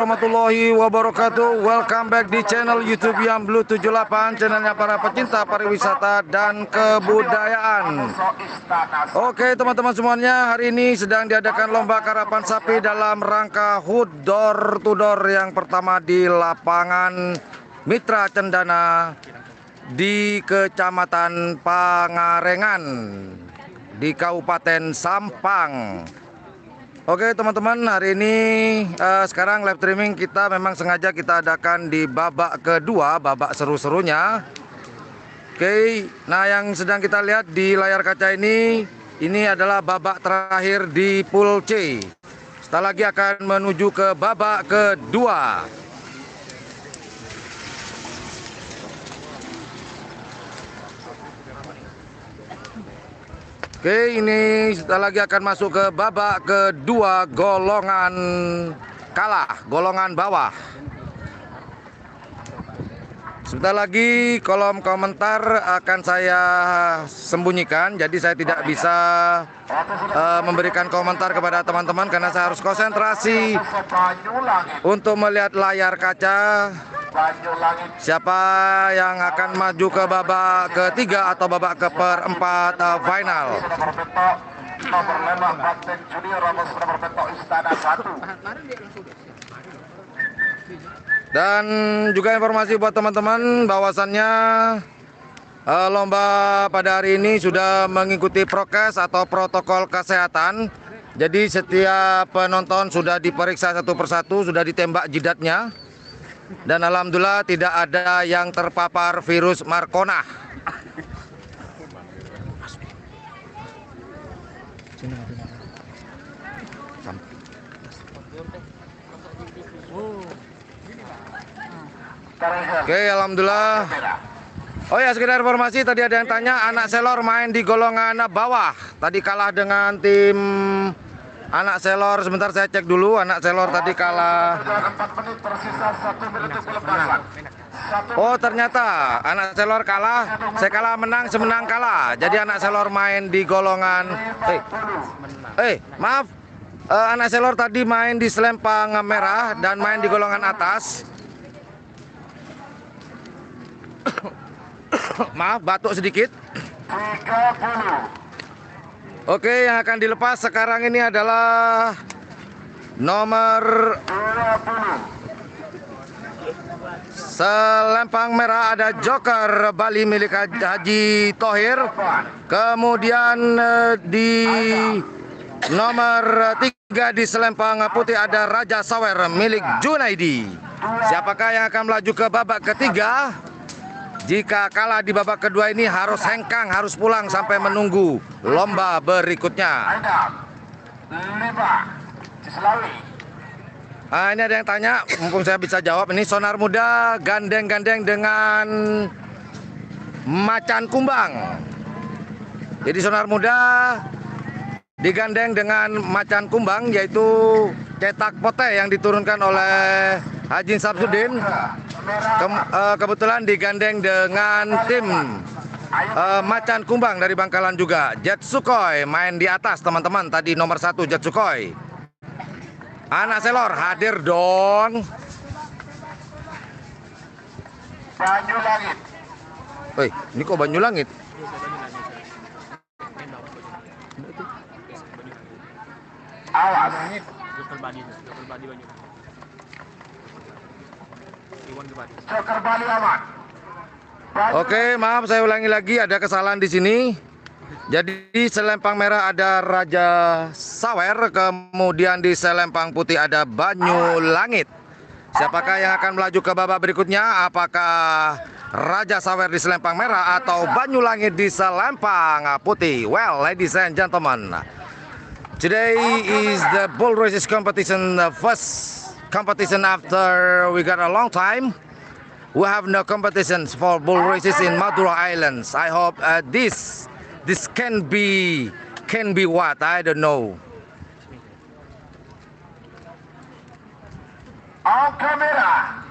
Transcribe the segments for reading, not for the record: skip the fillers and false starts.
Warahmatullahi wabarakatuh. Welcome back di channel YouTube yang Blue 78, channelnya para pecinta pariwisata dan kebudayaan. Oke teman-teman semuanya, hari ini sedang diadakan lomba karapan sapi dalam rangka HUT Door to Door yang pertama di lapangan Mitra Cendana di Kecamatan Pangarengan di Kabupaten Sampang. Oke teman-teman, hari ini sekarang live streaming kita memang sengaja kita adakan di babak kedua, babak seru-serunya. Oke, nah yang sedang kita lihat di layar kaca ini adalah babak terakhir di pool C. Setelah lagi akan menuju ke babak kedua. Oke, ini setelah lagi akan masuk ke babak kedua golongan kalah, golongan bawah. Sebentar lagi kolom komentar akan saya sembunyikan, jadi saya tidak bisa memberikan komentar kepada teman-teman karena saya harus konsentrasi untuk melihat layar kaca. Siapa yang akan maju ke babak ketiga atau babak keempat final. Dan juga informasi buat teman-teman bahwasannya lomba pada hari ini sudah mengikuti prokes atau protokol kesehatan. Jadi setiap penonton sudah diperiksa satu persatu, sudah ditembak jidatnya. Dan alhamdulillah tidak ada yang terpapar virus Marcona. Oke, alhamdulillah. Oh ya, sekedar informasi, tadi ada yang tanya anak selor main di golongan bawah. Tadi kalah dengan tim anak selor. Sebentar saya cek dulu, anak selor tadi kalah. Oh ternyata anak selor kalah, saya kalah menang, semenang kalah. Jadi anak selor main di golongan maaf, anak selor tadi main di selempang merah dan main di golongan atas. Maaf, batuk sedikit. Oke, yang akan dilepas sekarang ini adalah nomor 20. Selempang merah ada Joker Bali milik Haji Thohir. Kemudian di nomor 3 di selempang putih ada Raja Sawer milik Junaidi. Siapakah yang akan melaju ke babak ketiga? Jika kalah di babak kedua ini harus hengkang, harus pulang sampai menunggu lomba berikutnya. Ini ada yang tanya, mumpung saya bisa jawab. Ini Sonar Muda gandeng-gandeng dengan Macan Kumbang. Jadi Sonar Muda digandeng dengan Macan Kumbang, yaitu cetak pote yang diturunkan oleh Haji Samsudin. Kebetulan digandeng dengan tim Macan Kumbang dari Bangkalan juga. Jet Sukhoi main di atas teman-teman. Tadi nomor 1 Jet Sukhoi. Anak selor hadir dong. Banyu Langit. Woi, ini kok Banyu Langit? Awas. Oke, maaf saya ulangi lagi, ada kesalahan di sini. Jadi selempang merah ada Raja Sawer, kemudian di selempang putih ada Banyu Langit. Siapakah yang akan melaju ke babak berikutnya? Apakah Raja Sawer di selempang merah atau Banyu Langit di selempang putih? Well, ladies and gentlemen, today is the bull races competition, the first competition after we got a long time. We have no competitions for bull races in Madura Islands. I hope this can be what, I don't know. Angka merah.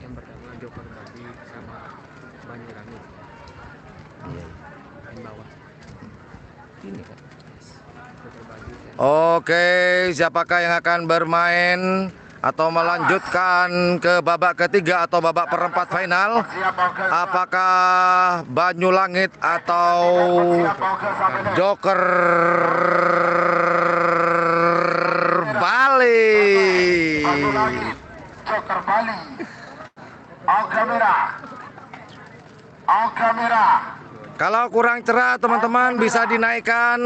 Yang pertama Joker Bali sama Banyu Langit. Yang bawah. Ini kan. Oke, siapakah yang akan bermain? atau melanjutkan ke babak ketiga atau babak perempat final? Apakah Banyulangit atau Joker Bali? Joker Bali. On kamera. On kamera. Kalau kurang cerah teman-teman bisa dinaikkan,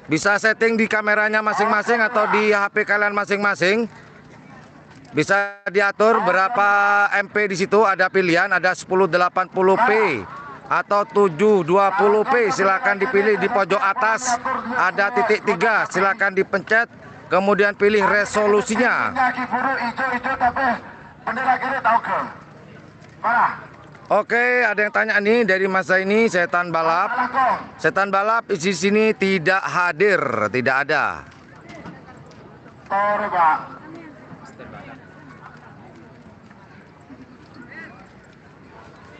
bisa setting di kameranya masing-masing atau di HP kalian masing-masing. Bisa diatur berapa MP di situ, ada pilihan, ada 1080p atau 720p, silakan dipilih di pojok atas, ada titik 3, silakan dipencet, kemudian pilih resolusinya. Oke, ada yang tanya nih dari masa ini, setan balap. Setan balap di sini tidak hadir, tidak ada.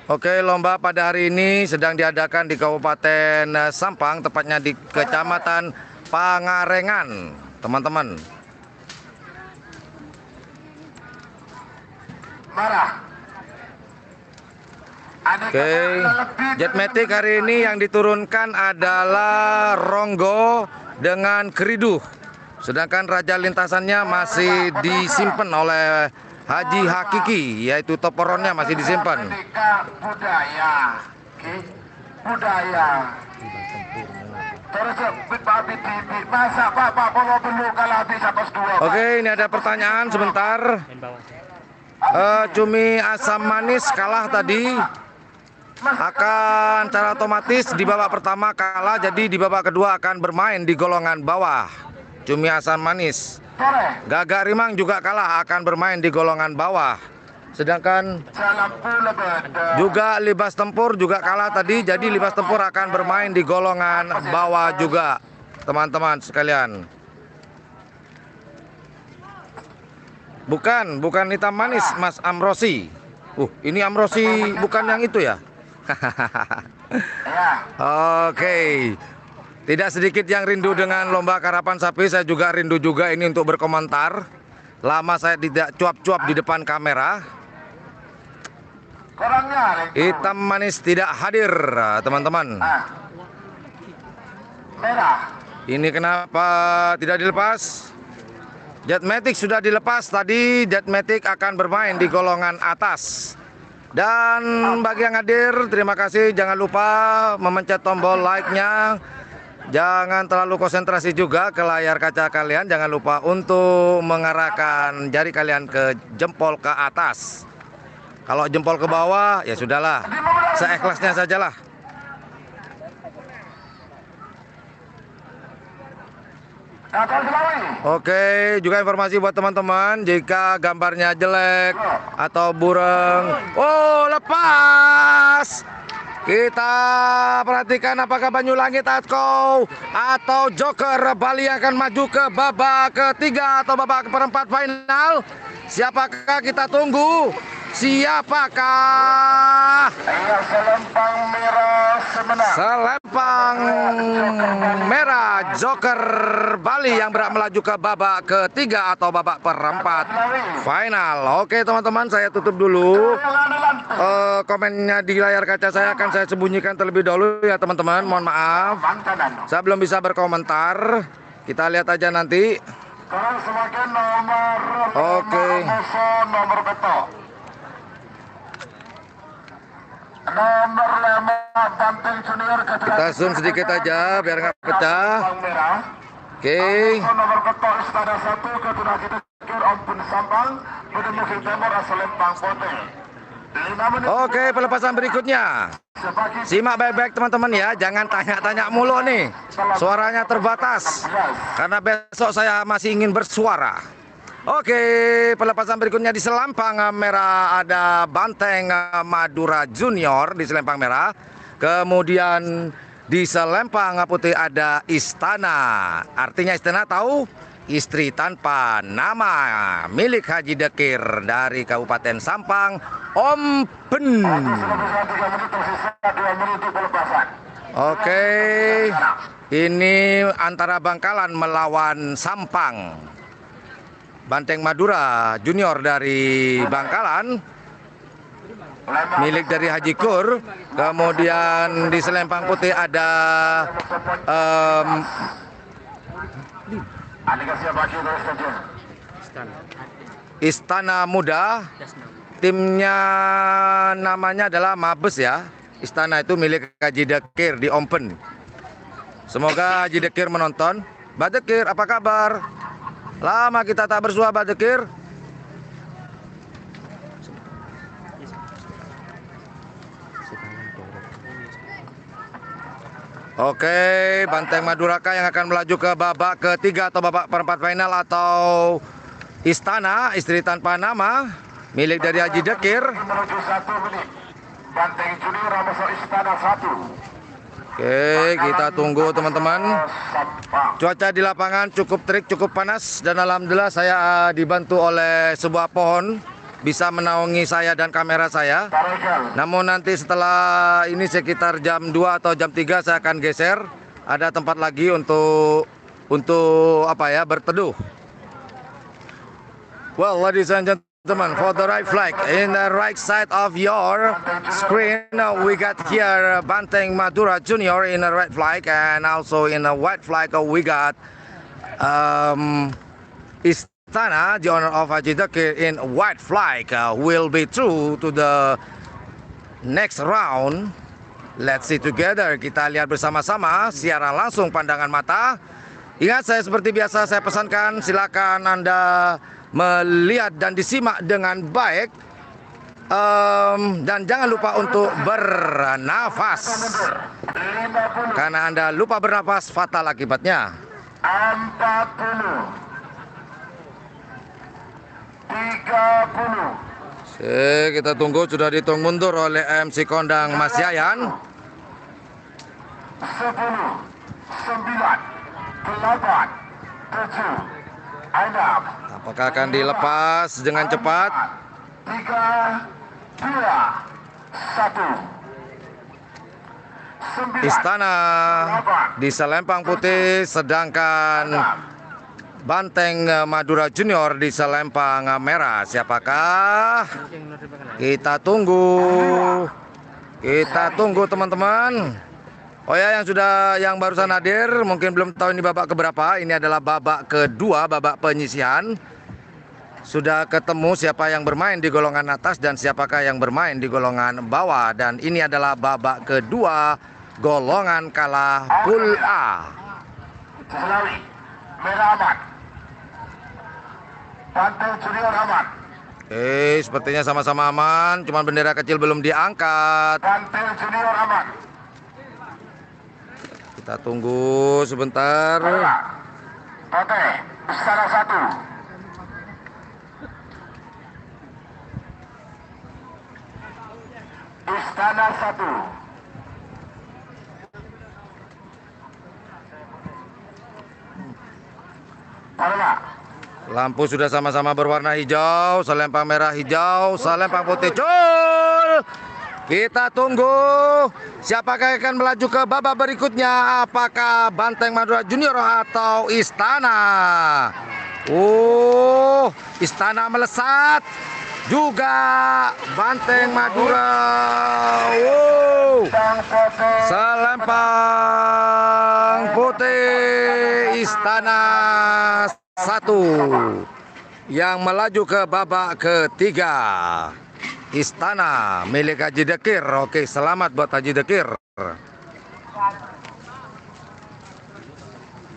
Oke, lomba pada hari ini sedang diadakan di Kabupaten Sampang, tepatnya di Kecamatan Pangarengan, teman-teman. Oke, Jetmatic hari ini yang diturunkan adalah Ronggo dengan Keriduh. Sedangkan raja lintasannya masih disimpan oleh Haji Hakiki, yaitu toporonnya masih disimpan. Oke, ini ada pertanyaan sebentar. Cumi asam manis kalah tadi, akan secara otomatis di babak pertama kalah, jadi di babak kedua akan bermain di golongan bawah. Cumi asam manis. Gagak Rimang juga kalah, akan bermain di golongan bawah. Sedangkan juga Libas Tempur juga kalah tadi, jadi Libas Tempur akan bermain di golongan bawah juga, teman-teman sekalian. Bukan hitam manis, Mas Amrosi. Ini Amrosi bukan yang itu ya? Oke. Tidak sedikit yang rindu dengan lomba karapan sapi, saya juga rindu juga ini untuk berkomentar. Lama saya tidak cuap-cuap di depan kamera. Hitam manis tidak hadir, teman-teman. Ini kenapa tidak dilepas? Jetmatic sudah dilepas tadi, Jetmatic akan bermain di golongan atas. Dan bagi yang hadir, terima kasih. Jangan lupa memencet tombol like-nya. Jangan terlalu konsentrasi juga ke layar kaca kalian. Jangan lupa untuk mengarahkan jari kalian ke jempol ke atas. Kalau jempol ke bawah, ya sudahlah, seikhlasnya sajalah. Oke, juga informasi buat teman-teman, jika gambarnya jelek atau bureng, lepas. Kita perhatikan apakah Banyulangit atau Joker Bali akan maju ke babak ketiga atau babak perempat final. Siapakah kita tunggu? Siapakah? Selempang merah semenang. Selempang merah Joker Bali yang berhak melaju ke babak ketiga atau babak perempat final. Oke teman-teman, saya tutup dulu. Komennya di layar kaca saya akan saya sembunyikan terlebih dahulu ya teman-teman. Mohon maaf, saya belum bisa berkomentar. Kita lihat aja nanti. Oke. Nomor beto. Nomor 5 Banteng Junior. Kita zoom sedikit aja biar nggak pecah. Oke. Nomor beto Istana 1 ketudah kita kir Ompun Sampang menemukan Timur Selempang Bote. Oke, pelepasan berikutnya. Simak baik-baik teman-teman ya, jangan tanya-tanya mulu nih. Suaranya terbatas karena besok saya masih ingin bersuara. Oke, pelepasan berikutnya di Selempang merah ada Banteng Madura Junior di Selempang merah. Kemudian di Selempang putih ada Istana. Artinya Istana tahu? Istri tanpa nama milik Haji Dekir dari Kabupaten Sampang, Ompen. Oke, ini antara Bangkalan melawan Sampang. Banteng Madura Junior dari Bangkalan, milik dari Haji Kur. Kemudian di selempang putih ada Istana Muda. Timnya namanya adalah Mabes ya. Istana itu milik Haji Dekir di Open. Semoga Haji Dekir menonton. Mbak Dekir, apa kabar? Lama kita tak bersua, Mbak Dekir. Oke, Banteng Maduraka yang akan melaju ke babak ketiga atau babak perempat final atau Istana, istri tanpa nama, milik dari Haji Dekir. Menuju 1 menit. Banteng Junior masuk Istana 1. Oke, kita tunggu teman-teman. Cuaca di lapangan cukup terik, cukup panas, dan alhamdulillah saya dibantu oleh sebuah pohon bisa menaungi saya dan kamera saya. Namun nanti setelah ini sekitar jam 2 atau jam 3 saya akan geser. Ada tempat lagi untuk apa ya, berteduh. Well, ladies and gentlemen, for the right flag, in the right side of your screen, we got here Banteng Madura Junior in the red flag, and also in the white flag we got Istana, the owner of Haji Dekir, in white flag, will be through to the next round. Let's see together. Kita lihat bersama-sama siaran langsung pandangan mata. Ingat, saya seperti biasa saya pesankan, silakan Anda melihat dan disimak dengan baik, dan jangan lupa untuk bernafas, karena Anda lupa bernafas fatal akibatnya. 40, 30. Kita tunggu, sudah dihitung mundur oleh MC Kondang Mas Yayan. 10, 9, 8, 7, 6. Apakah akan dilepas dengan cepat? 3, 2, 1. Istana di selempang putih, sedangkan Banteng Madura Junior di selempang merah. Siapakah? Kita tunggu teman-teman. Oh ya, yang barusan hadir mungkin belum tahu ini babak keberapa. Ini adalah babak kedua, babak penyisihan. Sudah ketemu siapa yang bermain di golongan atas dan siapakah yang bermain di golongan bawah. Dan ini adalah babak kedua, golongan kalah Pool A. Selawi, merah aman. Banteng Junior aman. Sepertinya sama-sama aman, cuman bendera kecil belum diangkat. Banteng Junior aman. Kita tunggu sebentar. Oke, Istana 1. Istana 1. Lampu sudah sama-sama berwarna hijau, selempang merah hijau, selempang putih cul. Kita tunggu siapakah yang akan melaju ke babak berikutnya, apakah Banteng Madura Junior atau Istana. Istana melesat, juga Banteng Madura. Selempang putih Istana 1 yang melaju ke babak ketiga. Istana milik Haji Dekir. Oke, selamat buat Haji Dekir.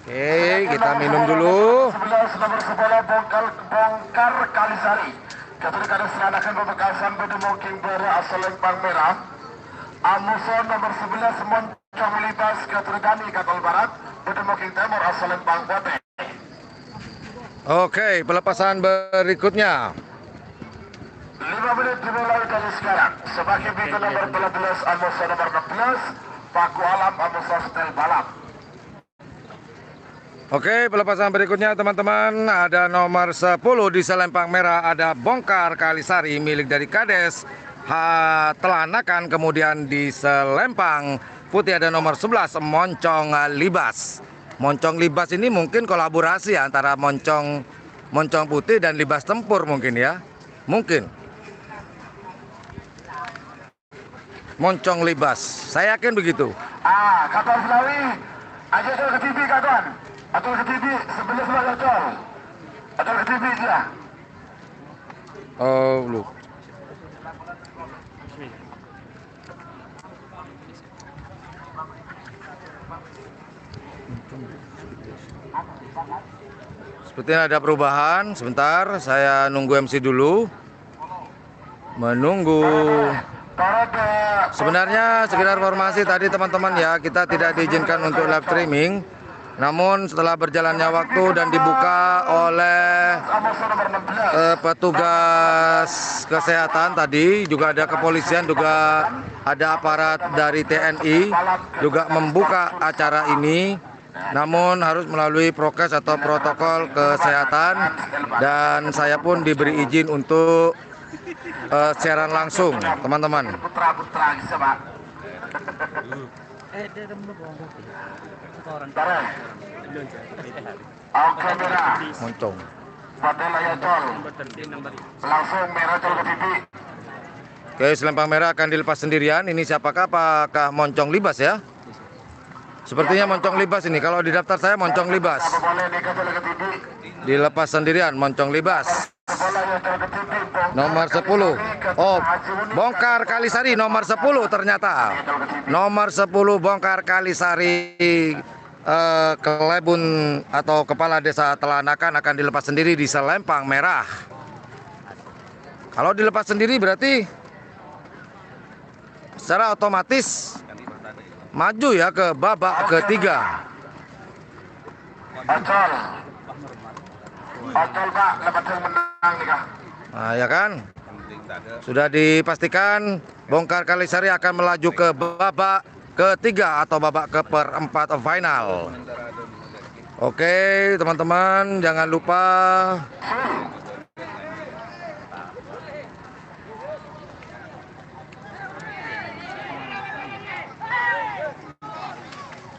Oke, kita minum dulu. 11 nomor 10 Bongkar Kalisari. Ketika seranakan pembekasan Bedemoking Bera asal Lempang Merah. Amuson nomor 11 Moncong Libas Keturgani Kapal Barat. Bedemoking Timur asal Lempang Bote. Oke, pelepasan berikutnya. 5 menit dimulai dari sekarang. Sebagai pintu nomor 12 Amuson nomor 16 Paku Alam Amuson Stel Balap. Oke, pelepasan berikutnya teman-teman, ada nomor 10 di selempang merah, ada Bongkar Kalisari milik dari Kades Telanakan. Kemudian di selempang putih ada nomor 11 Moncong Libas. Moncong Libas ini mungkin kolaborasi antara Moncong moncong putih dan libas tempur mungkin ya. Mungkin. Moncong libas. Saya yakin begitu. Katuan Selawi. Aja atol ke TV katuan. Atol ke TV sebelah atol. Atol ke TV dia. Oh, lu. Sepertinya ada perubahan. Sebentar, saya nunggu MC dulu. Menunggu. Sebenarnya sekedar informasi tadi teman-teman ya, kita tidak diizinkan untuk live streaming. Namun setelah berjalannya waktu dan dibuka oleh petugas kesehatan tadi, juga ada kepolisian, juga ada aparat dari TNI juga membuka acara ini. Namun harus melalui prokes atau protokol kesehatan, dan saya pun diberi izin untuk siaran langsung, teman-teman. Moncong. Langsung merah tol ke TV. Oke, selempang merah akan dilepas sendirian. Ini siapakah? Apakah moncong libas ya? Sepertinya moncong libas ini. Kalau di daftar saya moncong libas. Dilepas sendirian moncong libas. Nomor 10. Oh, Bongkar Kalisari nomor 10 ternyata. Nomor 10 Bongkar Kalisari Kelebun atau Kepala Desa Telanakan akan dilepas sendiri di selempang merah. Kalau dilepas sendiri berarti secara otomatis maju ya ke babak ketiga. Acol Pak, lepas menang nih kah? Nah ya kan, sudah dipastikan Bongkar Kalisari akan melaju ke babak ketiga atau babak keempat final. Oke teman-teman, jangan lupa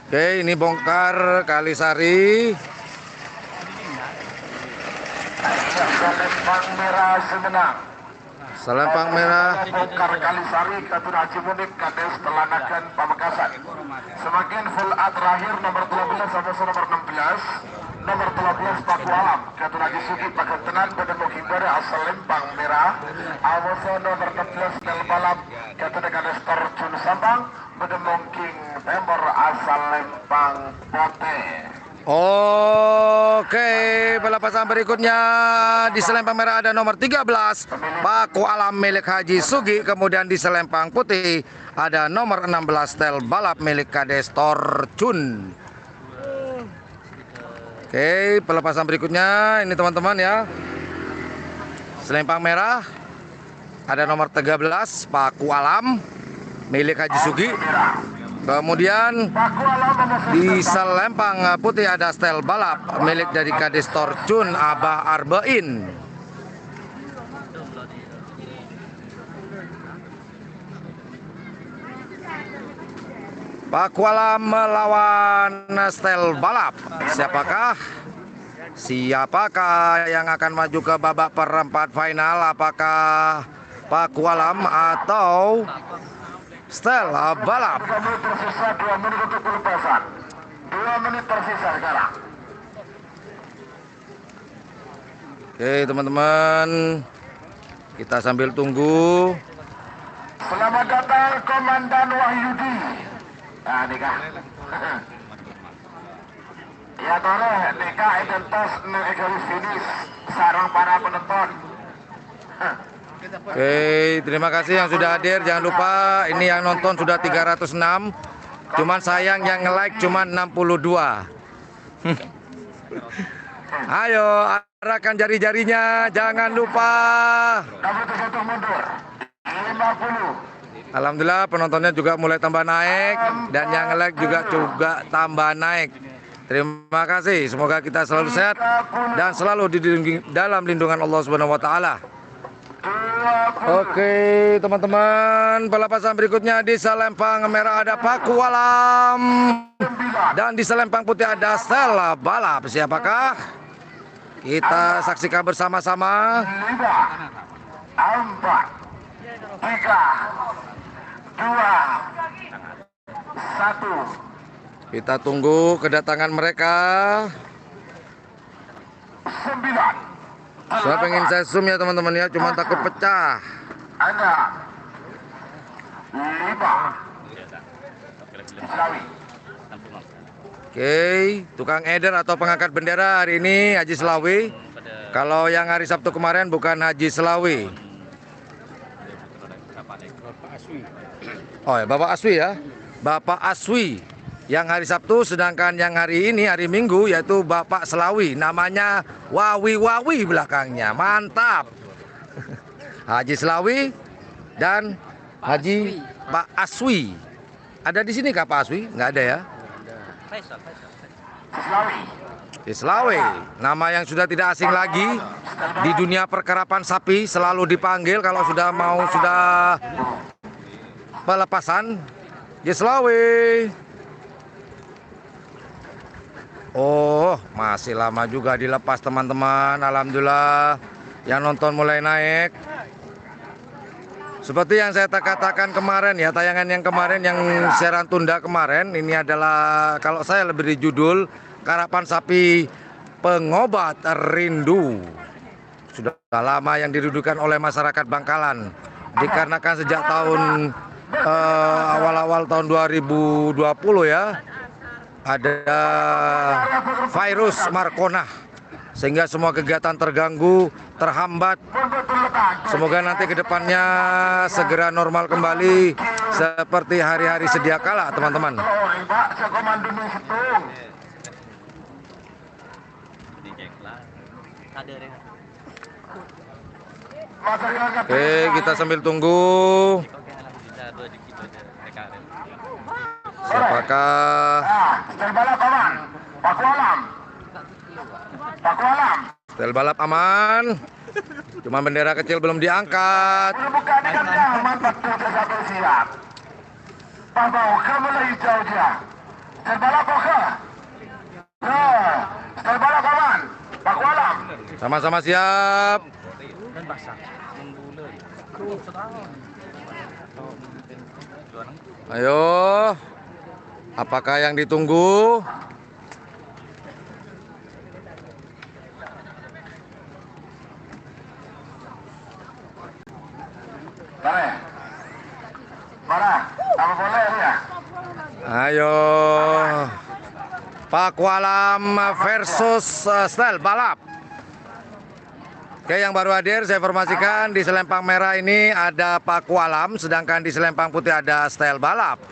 oke, ini Bongkar Kalisari. Selempang merah semenang. Selempang merah. Bongkar Kalisari Katun Haji Munik Kades Telanakan Pamekasan. Semakin full A terakhir nomor 12 sampai nomor 16. Nomor 13 Paku Alam Katun Haji Sugi Pakentenan pada Mukimbere asal Lempang merah. Awaso nomor 16 Kel Balap Katun Kades Terjun Sampang pada Mungking Temor asal Lempang Pote. Oke, balapan berikutnya di selempang merah ada nomor 13 Paku Alam milik Haji Sugi. Kemudian di selempang putih ada nomor 16 Tel Balap milik Kades Torjun. Oke, pelepasan berikutnya ini teman-teman ya. Selempang merah ada nomor 13 Paku Alam milik Haji Sugi. Kemudian di selempang putih ada Stel Balap milik dari Kades Torjun Abah Arbein. Paku Alam melawan Stel Balap. Siapakah yang akan maju ke babak perempat final? Apakah Paku Alam atau Stel Balap? 3 menit tersisa, 2 menit untuk pelepasan. 2 menit tersisa sekarang. Oke teman-teman, kita sambil tunggu. Selamat datang Komandan Wahyudi. Nah nikah. Ya tore nikah identitas garis finish sarang para penonton. Oke, terima kasih yang sudah hadir. Jangan lupa ini yang nonton sudah 306. Cuman sayang yang nge-like cuman 62. Ayo, arahkan jari-jarinya, jangan lupa. Mundur. 50. Alhamdulillah penontonnya juga mulai tambah naik dan yang nge-like juga tambah naik. Terima kasih. Semoga kita selalu sehat dan selalu dilindungi dalam lindungan Allah Subhanahu wa taala. Oke teman-teman, pelepasan berikutnya di selempang merah ada Paku Alam dan di selempang putih ada Stella Balap. Siapakah? Kita saksikan bersama-sama. 5, 4, 3, 2, 1. Kita tunggu kedatangan mereka. 9. Saya pengen saya zoom ya teman-teman ya, cuma takut pecah. 6, 5. Slawi. Oke, tukang eder atau pengangkat bendera hari ini Haji Slawi. Kalau yang hari Sabtu kemarin bukan Haji Slawi. Oh ya, Bapak Aswi ya. Bapak Aswi yang hari Sabtu, sedangkan yang hari ini hari Minggu yaitu Bapak Slawi. Namanya Wawi belakangnya. Mantap. Haji Slawi dan Haji Pak Aswi. Ada di sini kah Pak Aswi? Nggak ada ya? Slawi. Slawi, nama yang sudah tidak asing lagi di dunia perkarapan sapi, selalu dipanggil kalau sudah pelepasan. Slawi. Oh, masih lama juga dilepas teman-teman. Alhamdulillah yang nonton mulai naik. Seperti yang saya katakan kemarin ya, tayangan yang kemarin yang siaran tunda kemarin, ini adalah kalau saya lebih di judul Karapan Sapi Pengobat Rindu. Sudah lama yang didudukan oleh masyarakat Bangkalan. Dikarenakan sejak tahun awal-awal tahun 2020 ya, ada virus Markona. Sehingga semua kegiatan terganggu, terhambat. Semoga nanti ke depannya segera normal kembali seperti hari-hari sedia kala, teman-teman. Oke, kita sambil tunggu. Siapakah? Setel balap aman. Cuma bendera kecil belum diangkat. Sama-sama siap. Ayo. Apakah yang ditunggu? Apa boleh ya? Ayo, Pakualam versus Style Balap. Oke, yang baru hadir saya informasikan di selempang merah ini ada Pakualam, sedangkan di selempang putih ada Style Balap.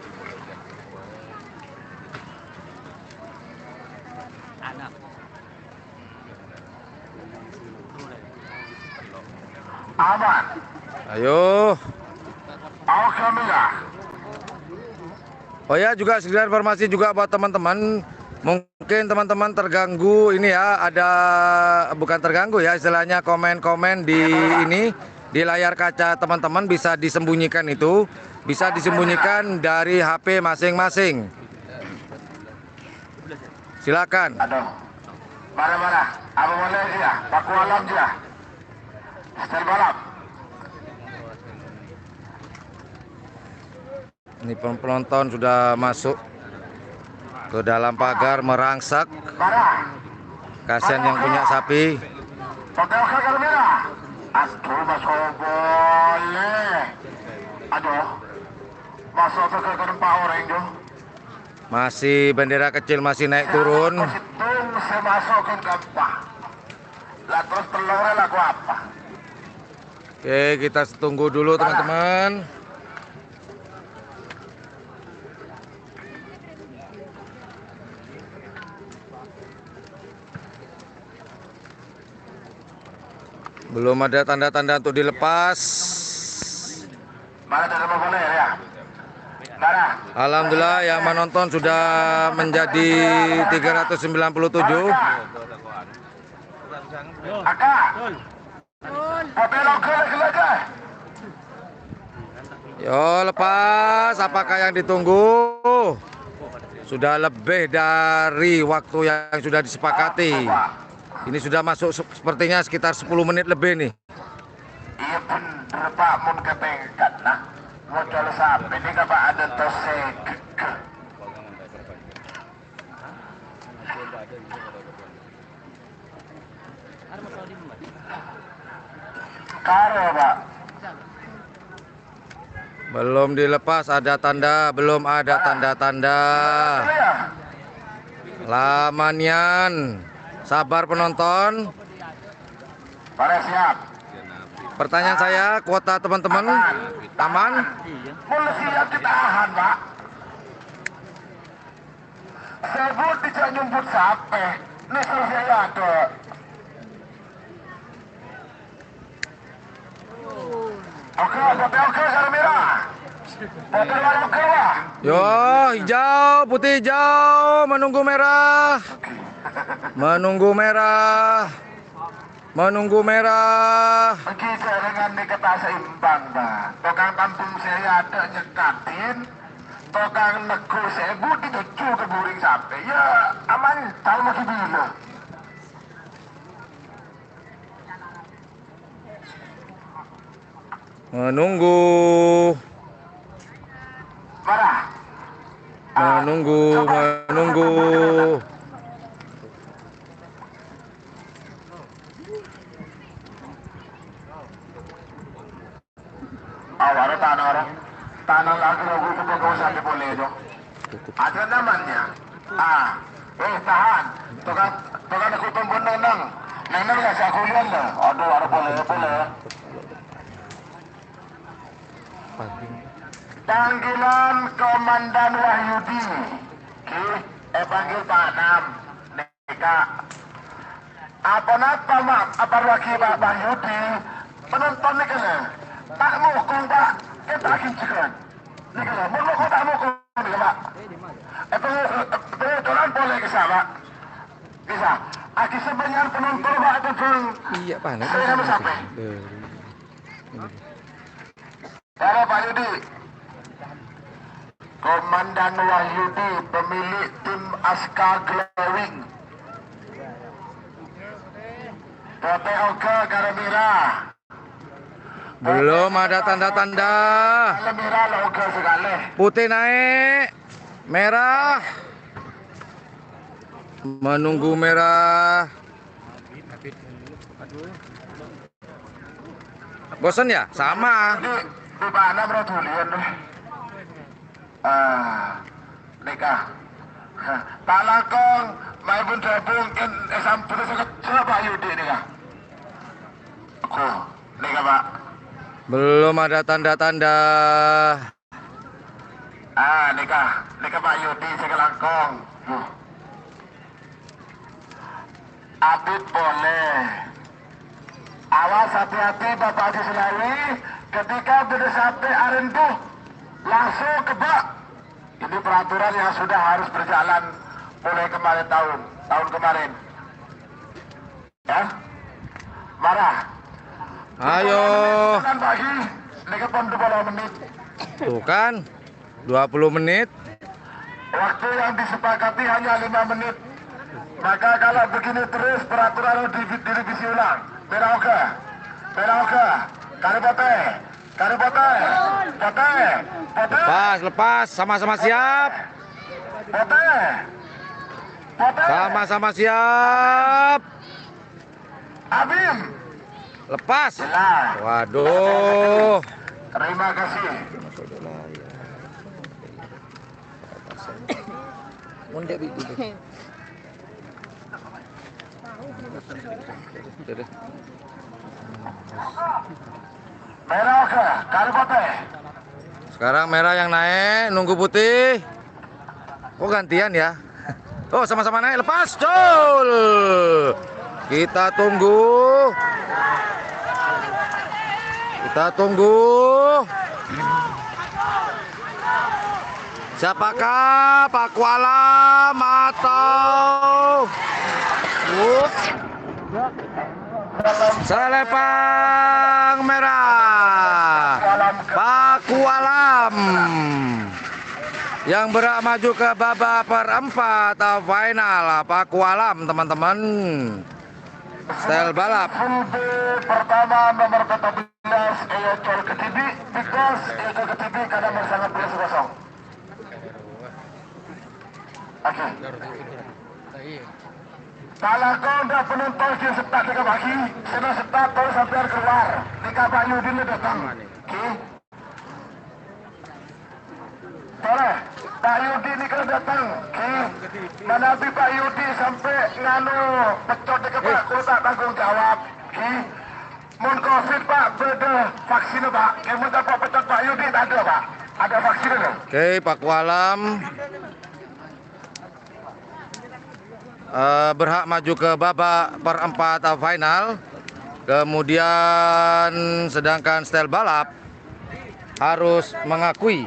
Aman. Ayo. Alhamdulillah. Oh ya, juga sekedar informasi juga buat teman-teman. Mungkin teman-teman terganggu ini ya, ada bukan terganggu ya, istilahnya komen-komen di ini di layar kaca teman-teman bisa disembunyikan itu, bisa disembunyikan dari HP masing-masing. Silakan. Aduh. Mana-mana? Apa boleh dia? Pakualam dia. Style balap. Ini penonton sudah masuk ke dalam pagar merangsak. Kasihan yang punya sapi. Pakai kartu merah. Aduh, masuk boleh. Aduh. Masuk ke empat orang jo. Masih bendera kecil masih naik turun. Hitung saya masukkan ke apa? Lah terus telurnya laku apa? Oke, kita tunggu dulu teman-teman. Belum ada tanda-tanda untuk dilepas. Mana tidak boleh ya? Mana? Alhamdulillah yang menonton sudah menjadi 397. Aka. Belok ke lagi. Yo, lepas. Apakah yang ditunggu? Sudah lebih dari waktu yang sudah disepakati. Ini sudah masuk sepertinya sekitar 10 menit lebih nih. Iya bener Pak, mun kepengen nah. Mau jual sapi ini Pak ada tosek. Karo Pak. Belum dilepas, ada tanda, belum ada tanda-tanda. Lamanian. Sabar penonton. Para siap. Pertanyaan saya, kuota teman-teman aman? Mulai siap ditahan Pak. Sebut tidak nyumput sape. Ini selesai ada. Oke, oke, Garam Merah. Botel warna oke Pak. Yo, hijau, putih hijau, menunggu merah. Menunggu merah. Menunggu merah. Begitu dengan dikata seimbang Pak. Tokang tampung saya ada nyekatin. Tokang nego sebu dituju ke buring sampai. Ya aman, tahu masih bila. Menunggu. Marah. Menunggu, menunggu. Awalnya tanah lagi lagu itu kau sampai boleh dong. Ada namanya. Tahan. Tukang aku tumpun nenang. Nenang nggak saya kuliah lah. Aduh, ada boleh. Panggilan Komandan Wahyudi. Panggil Pak Nam. Neka. Apa mak? Apa lagi Pak Wahyudi? Penonton ni kena. Tak mukung Pak. Kita kinckan. Ni kena. Mukung tak mukung ni Pak. Penontonan boleh ke Pak? Bisa. Aki sebenarnya penonton Pak itu pun. Iya Pak. Saya nama siapa? Para Pak Yudi. Komandan Wahyudi, pemilik tim Aska Glowing. PPOK Garam Merah. Belum ada tanda-tanda. Garam Merah logo sekali. Putih naik. Merah. Menunggu merah. Bosan ya? Sama. Jadi di mana berotulian deh. Nikah. Tak lakong, mai pun gabung kan sampai sangat Pak Yudi nikah. Aku nikah Pak. Belum ada tanda-tanda. Nikah Pak Yudi sekelangkong. Abid boleh. Awas hati-hati Bapak Haji Selawi. Ketika sudah sampai Arenduh, langsung ke bak. Ini peraturan yang sudah harus berjalan mulai tahun kemarin. Ya, marah. Ayo. Kan pagi, mereka pun 20 menit. Tuh kan. 20 menit. Waktu yang disepakati hanya 5 menit. Maka kalau begini terus peraturan direvisi ulang. Merah oke. Kari pote. Lepas. Sama-sama siap. Pote. Sama-sama siap. Abim. Lepas. Jelas. Waduh. Terima kasih. Merah oke, kari pote. Sekarang merah yang naik, nunggu putih. Oh gantian ya. Oh sama-sama naik, lepas. Col. Kita tunggu. Siapakah Pak Kualam atau Selepang merah Pak Kualam yang berhak maju ke babak perempat final. Pak Kualam teman-teman. Style balap. Full B pertama nomor 14 Eyocol Ketibi, Big Boss Eyocol Ketibi kadang bersama plus kosong. Oke. Kalau kau dah penonton yang setat dekat bagi, senang setat terus sampai keluar. Dekat Pak Yudi ni datang. Okey. Boleh. Pak Yudi ni kalau datang, okey. Mana habis Pak Yudi sampai nganu betul dekat Pak, kau tak tanggung jawab. Okey. Mun COVID Pak, beda vaksin Pak. Kamu dapat betul Pak Yudi tak ada Pak. Ada vaksin tu. Oke, Pak Kualam berhak maju ke babak perempat final. Kemudian sedangkan style balap harus mengakui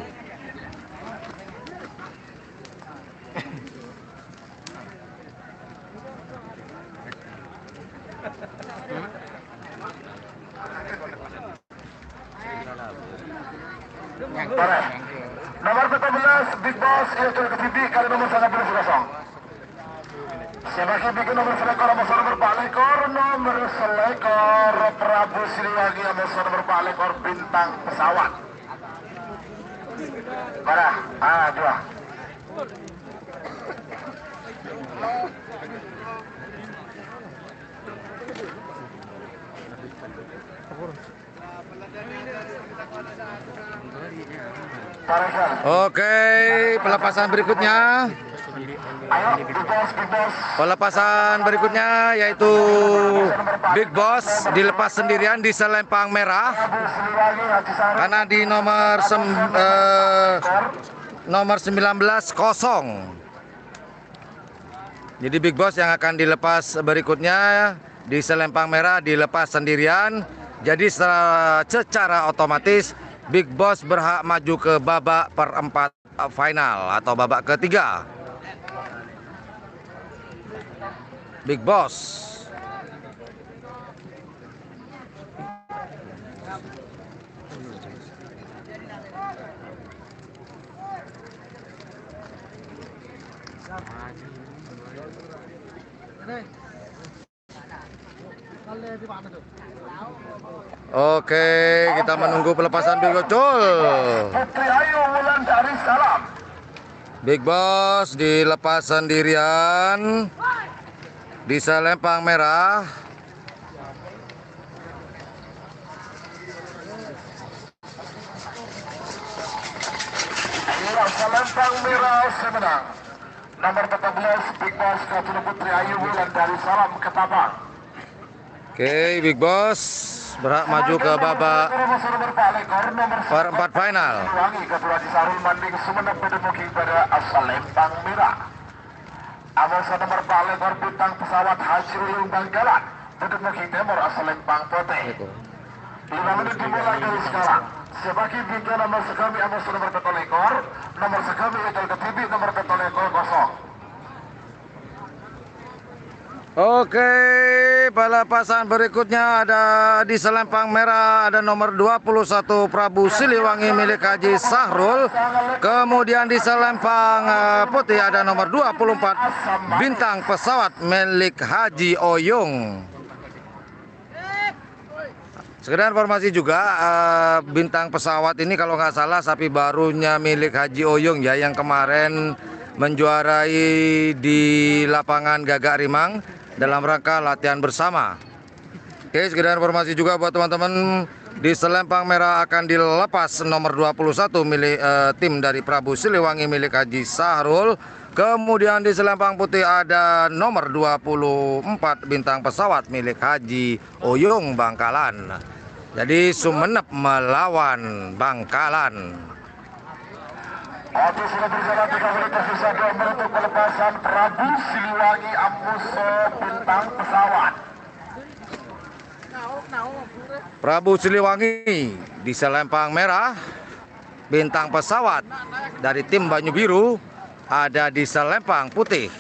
Nomor 14 Big Boss Eyocol Ketibi kali nomor 19 sebagai bikin nomor selekor nomor 4 lekor nomor selekor Prabu Siliwangi nomor 4 lekor bintang pesawat. Mana? Dua. Oke, pelepasan berikutnya. Ayo, Big Boss. Pelepasan berikutnya yaitu Big Boss dilepas sendirian di selempang merah karena di nomor 19 kosong. Jadi Big Boss yang akan dilepas berikutnya di selempang merah dilepas sendirian. Jadi secara otomatis Big Boss berhak maju ke babak perempat final atau babak ketiga. Big Boss. Oke, kita menunggu pelepasan Big Boss. Putri Ayu Wulandari Salam. Big Boss dilepas sendirian di selempang merah. Selempang merah semenang. Nomor 14 Big Boss Katuna Putri Ayu Wulandari Salam Ketapang. Oke, Big Boss berhak maju ke babak perempat final. Ketua di Sarul Manding Sumeneb Pedemuking pada Selempang merah. Amosa nomor 4 lekor bintang pesawat Haji Ulung Bangkalan Pedemuking Timur Selempang Putih. 5 menit dimulai dari sekarang. Sebagai bingkai nomor sekami Amosa nomor 1 lekor, nomor sekami Eyocol Ketibi nomor 1 lekor kosong. Oke, pelepasan berikutnya ada di selempang merah ada nomor 21 Prabu Siliwangi milik Haji Sahrul. Kemudian di selempang putih ada nomor 24 Bintang Pesawat milik Haji Oyung. Sekedar informasi juga Bintang Pesawat ini kalau nggak salah sapi barunya milik Haji Oyung ya, yang kemarin menjuarai di lapangan Gagak Rimang dalam rangka latihan bersama. Oke, sekedar informasi juga buat teman-teman, di selempang merah akan dilepas nomor 21 milik tim dari Prabu Siliwangi milik Haji Sahrul. Kemudian di selempang putih ada nomor 24 Bintang Pesawat milik Haji Oyung Bangkalan. Jadi Sumeneb melawan Bangkalan. Waktu sudah berjalan 3 menit tersisa 2 menit untuk pelepasan Prabu Siliwangi Amuso Bintang Pesawat. Prabu Siliwangi di selempang merah, Bintang Pesawat dari tim Banyu Biru ada di selempang putih.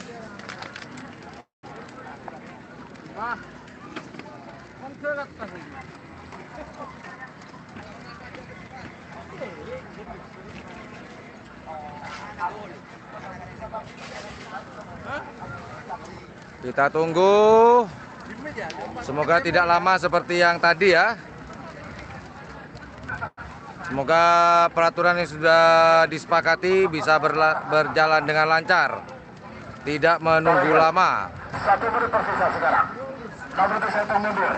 Kita tunggu Semoga tidak lama seperti yang tadi ya. Semoga peraturan yang sudah disepakati bisa berjalan dengan lancar, tidak menunggu lama. 1 menit tersisa sekarang. Nomor itu saya mundur.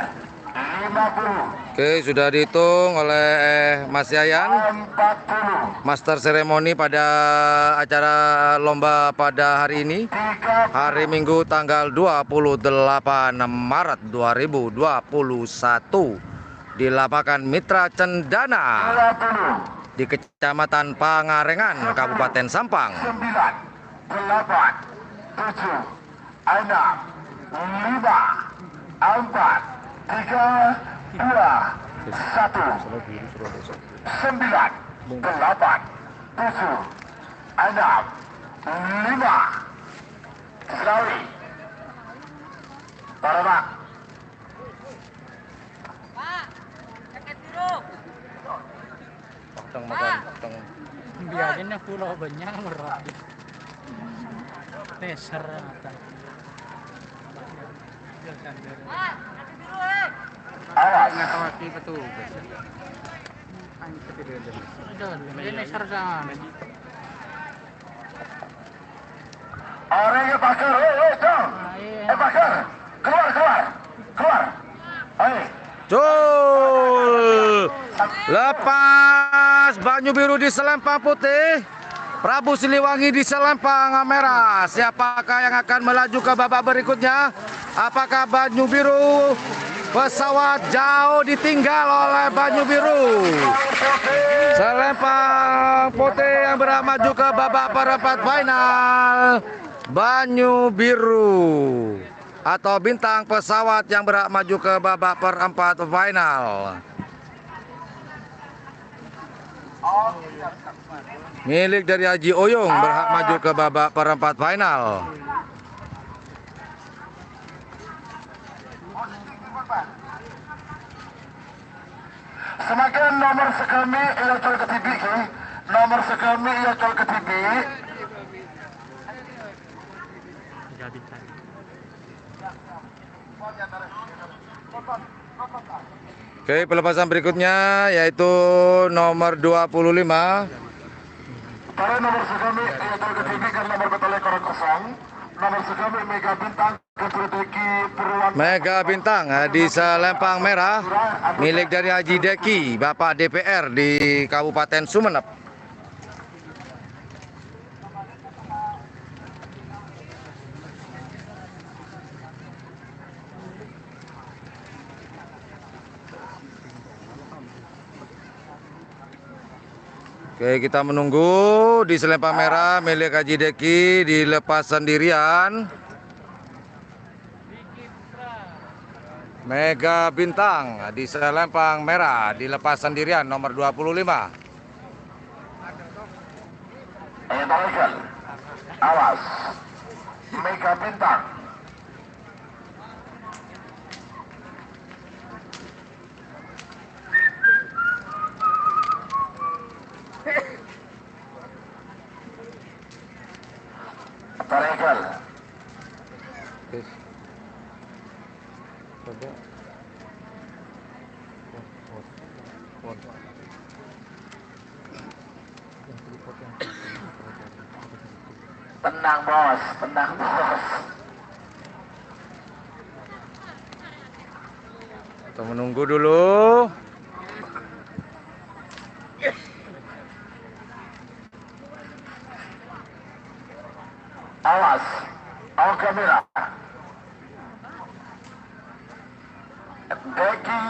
50. Oke, sudah dihitung oleh Mas Yayan, 40. Master seremoni pada acara lomba pada hari ini, 30. hari Minggu tanggal 28 Maret 2021 di lapangan Mitra Cendana 50. di Kecamatan Pangarengan, Kabupaten Sampang. 9, 8, 7, 6, 5, 4, 3, 2, 1. 9, 8, 7, 6, 5, 4, 3, 2, 1. Selawi. Para Pak. Biarin na pulau banyak merah. Teser ata. Awas. Ngawaki petugas. Ini teser kan. Orang yang bakar, dong. Bakar. Keluar. Ayo. Cul, lepas Banyu Biru di selempang putih, Prabu Siliwangi di selempang merah. Siapakah yang akan melaju ke babak berikutnya? Apakah Banyu Biru? Pesawat jauh ditinggal oleh Banyu Biru. Selempang putih yang berhak maju ke babak perempat final, Banyu Biru. Atau bintang pesawat yang berhak maju ke babak perempat final. Milik dari Haji Oyong berhak maju ke babak perempat final. Semakin nomor sekami ia col ke TV. Nomor sekami ia col ke TV. Oke, pelepasan berikutnya yaitu nomor 25. Para nomor sekami ia col ke TV kan nomor betul ekor kosong. Nomor sekami Mega Bintang Ketudeki Purwan. Mega Bintang di selempang merah, milik dari Haji Deki, Bapak DPR di Kabupaten Sumeneb. Oke, kita menunggu di selempang merah milik Haji Deki dilepas sendirian. Mega Bintang di selempang merah dilepas sendirian nomor 25. Awas. Mega Bintang. Taregal. Tenang bos. Kita menunggu dulu. Awas. Oke merah. Deki,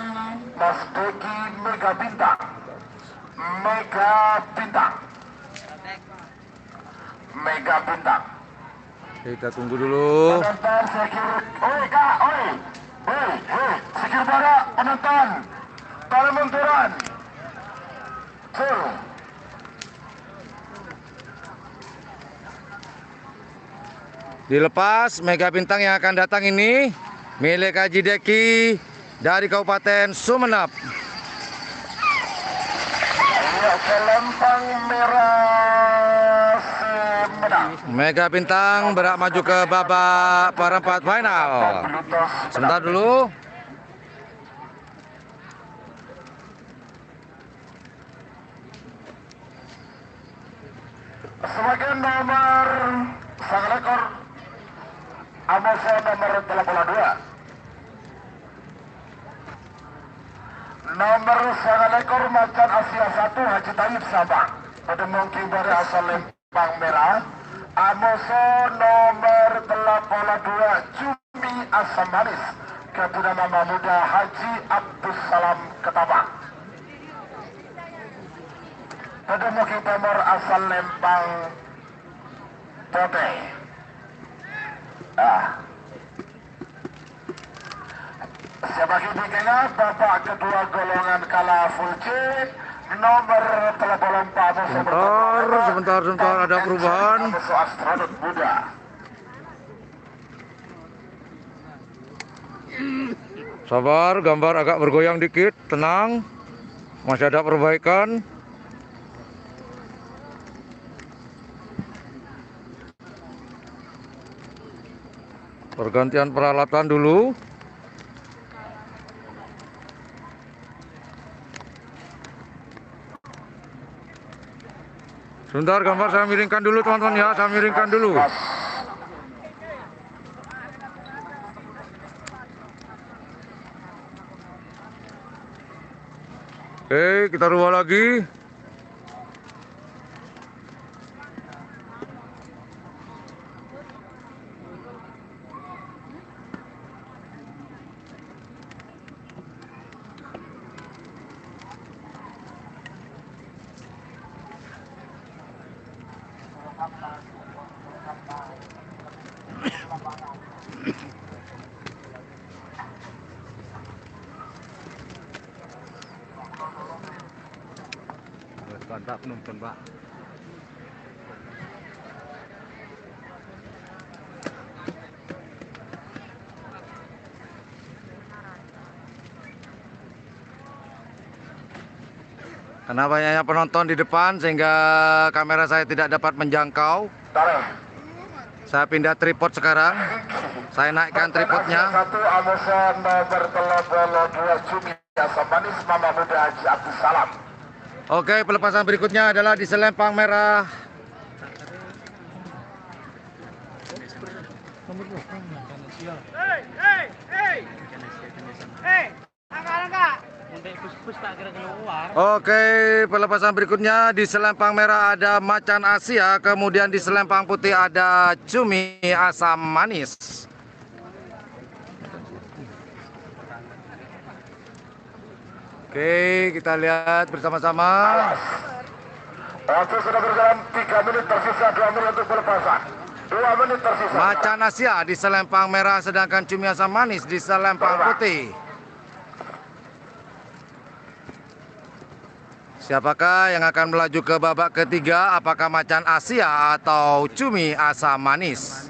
Mas Deki Mega Bintang. Kita tunggu dulu. Penonton sekir, oi kak, oi, sekir barak penonton, tolong menturun. Dilepas Mega Bintang yang akan datang ini milik Haji Deki dari Kabupaten Sumeneb. Selempang merah final. Mega Bintang berhak maju ke babak perempat final. Sebentar dulu. Sebagai nomor sang rekor Amoso nomor 82. Nomor sang rekor Macan Asia 1 Haji Tayyib Sabang. Pedemong Kimbari asal Lempang Merah. Amoso nomor 82 Cumi Asam Manis. Kepada nama muda Haji Abdus Salam Ketabang. Pedemong Timur asal Lempang Pote. Sebagai bingkingnya babak kedua golongan kala full C nomor 84. Sebentar, ada perubahan. Astronot muda. Sabar, gambar agak bergoyang dikit, tenang. Masih ada perbaikan. Pergantian peralatan dulu. Sebentar, gambar saya miringkan dulu teman-teman ya, saya miringkan dulu. Oke, kita rubah lagi. Mantap nonton, Pak. Karena banyaknya penonton di depan sehingga kamera saya tidak dapat menjangkau. Saya pindah tripod sekarang. Saya naikkan tripodnya. Satu Amoso nomor 82 Cumi Asam Manis Mama Muda Haji Abdus Salam. Oke, pelepasan berikutnya adalah di selempang merah. Oke, pelepasan berikutnya di selempang merah ada Macan Asia, kemudian di selempang putih ada Cumi Asam Manis. Oke, kita lihat bersama-sama. Waktu sudah berjalan 3 menit, tersisa 2 menit untuk pelepasan. 2 menit tersisa. Macan Asia di selempang merah, sedangkan Cumi Asam Manis di selempang putih. Siapakah yang akan melaju ke babak ketiga? Apakah Macan Asia atau Cumi Asam Manis?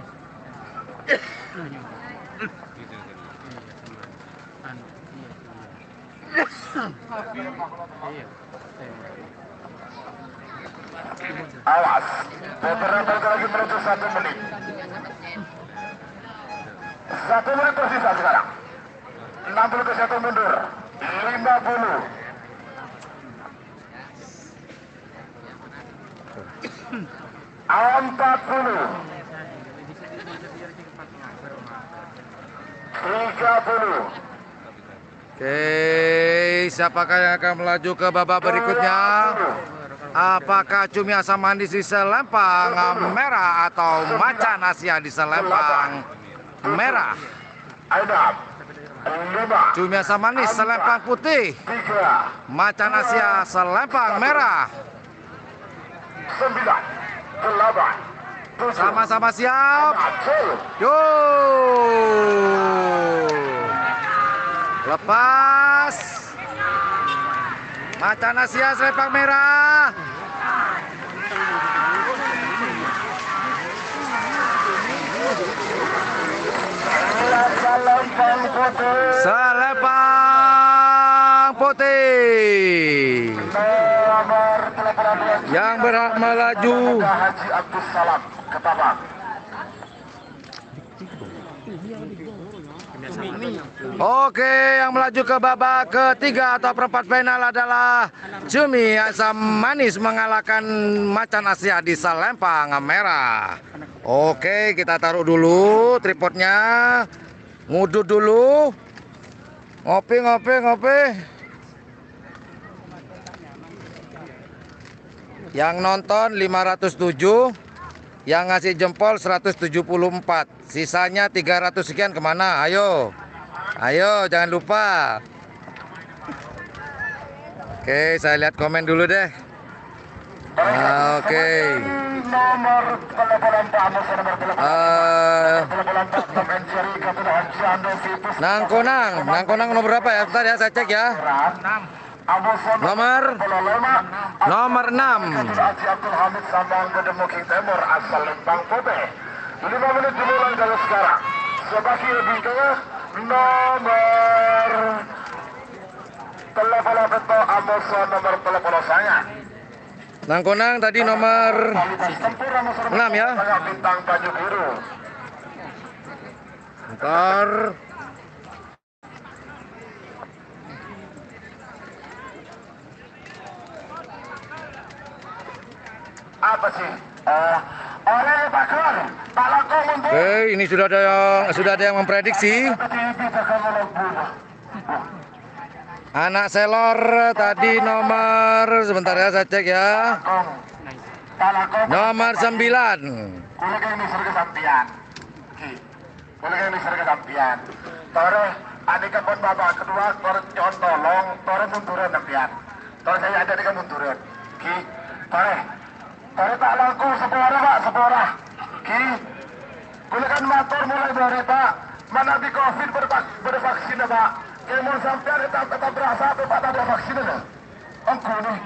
Awas, beberapa lagi menuju 1 menit. 1 menit tersisa sekarang. 60 ke 1 mundur. 50. Empat puluh. 30. Oke, siapakah yang akan melaju ke babak berikutnya? Apakah Cumi Asam Manis di selempang merah atau Macan Asia di selempang merah? Cumi Asam Manis selempang putih, Macan Asia selempang merah. 9, 8, 7. Sama-sama siap. Yo. Lepas. Macan Asia selempang merah. Selempang putih. Yang berhak melaju Haji Abdus Salam. Ketapang. Oke, yang melaju ke babak ketiga atau perempat final adalah Cumi Asam Manis mengalahkan Macan Asia di Selempang Merah. Oke, kita taruh dulu tripodnya. Ngudut dulu. Ngopi. Yang nonton 507, yang ngasih jempol 174. Sisanya 300 sekian kemana? Ayo, jangan lupa. Oke, saya lihat komen dulu deh. Oke. Nomor telepon Amos nomor telepon. Nangkonang nomor berapa ya? Bentar ya, saya cek ya. Nomor 6. Haji Abdul Hamid Sambang Bedemu King Timur asal Lembang Putih. 5 menit dimulai dari sekarang. Sebagai bintangnya nomor telepon Beto Amos nomor telepon saya. Nangkonang tadi nomor 6 ya. Bintang baju biru. Bentar. Apa sih? Oleh Pak Kur, Pak Langkong mundur. Oke, ini sudah ada yang memprediksi. Anak selor tadi nomor, sebentar ya saya cek ya. Nomor 9. Boleh kayak misal kesampian. Boleh kayak misal kesampian. Tore, adik kebon babak kedua, tore John tolong, tore munduran sampian. Tore saya ada di munduran. Tore tak langkung sepora Pak, sepora. Boleh kan motor mulai dari Pak. Mana di COVID bervaksin Pak. Kemur sampean tetap berasa Pak tak ada vaksin ada. Engkau nih.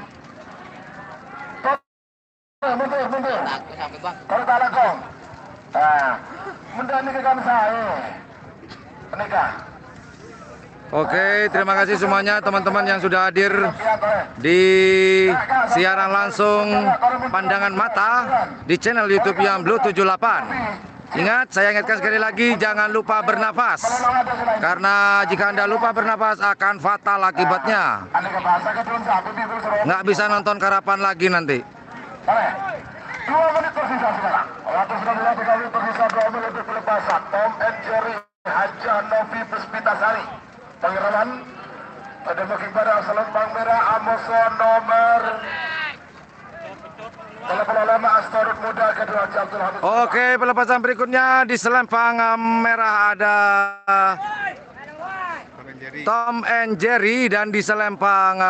Mundur. Kalau tak langkung. Mundur ini kan saya. Menikah. Oke, terima kasih semuanya teman-teman yang sudah hadir di siaran langsung pandangan mata di channel YouTube yang Blue 78. Ingat, saya ingatkan sekali lagi, jangan lupa bernafas. Karena jika Anda lupa bernafas akan fatal akibatnya. Nggak bisa nonton karapan lagi nanti. 2 menit tersisa sekarang. Waktu sudah dilatih kami tersisa 2 menit untuk pelepasan. Tom and Jerry, Haja Novi Puspitasari. Pengiraman pada booking pada Selempang Merah Amoso nomor telepon lama Astorut Muda kedua Abdul Hamid. Oke, pelepasan berikutnya di Selempang Merah ada Tom and Jerry dan di Selempang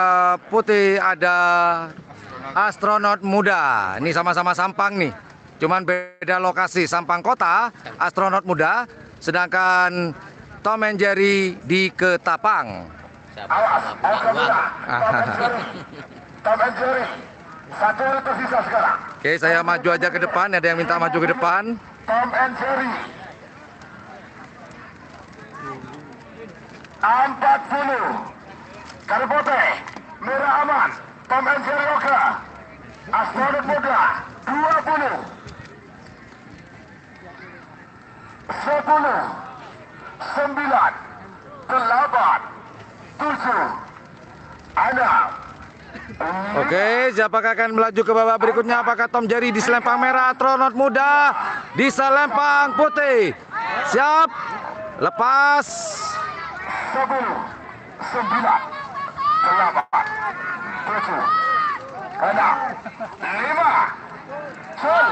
Putih ada Astronot Muda. Ini sama-sama Sampang nih, cuman beda lokasi. Sampang Kota, Astronot Muda, sedangkan Tom and Jerry di Ketapang. Awas, oke muda. Tom and Jerry. 1 menit tersisa sekarang. Oke, saya maju aja ke depan. Ada yang minta maju ke depan. Tom and Jerry. 40. Karbote. Merah aman. Tom and Jerry oke. Astronot Muda. 20. 10. 9, 8, 7, 6, 5, 4, Oke, siapakah akan melaju ke babak berikutnya? Apakah Tom Jerry di Selempang Merah, Astronot Muda di Selempang Putih? Siap, lepas. 10, 9, 8, 7, 6, 5, Cul.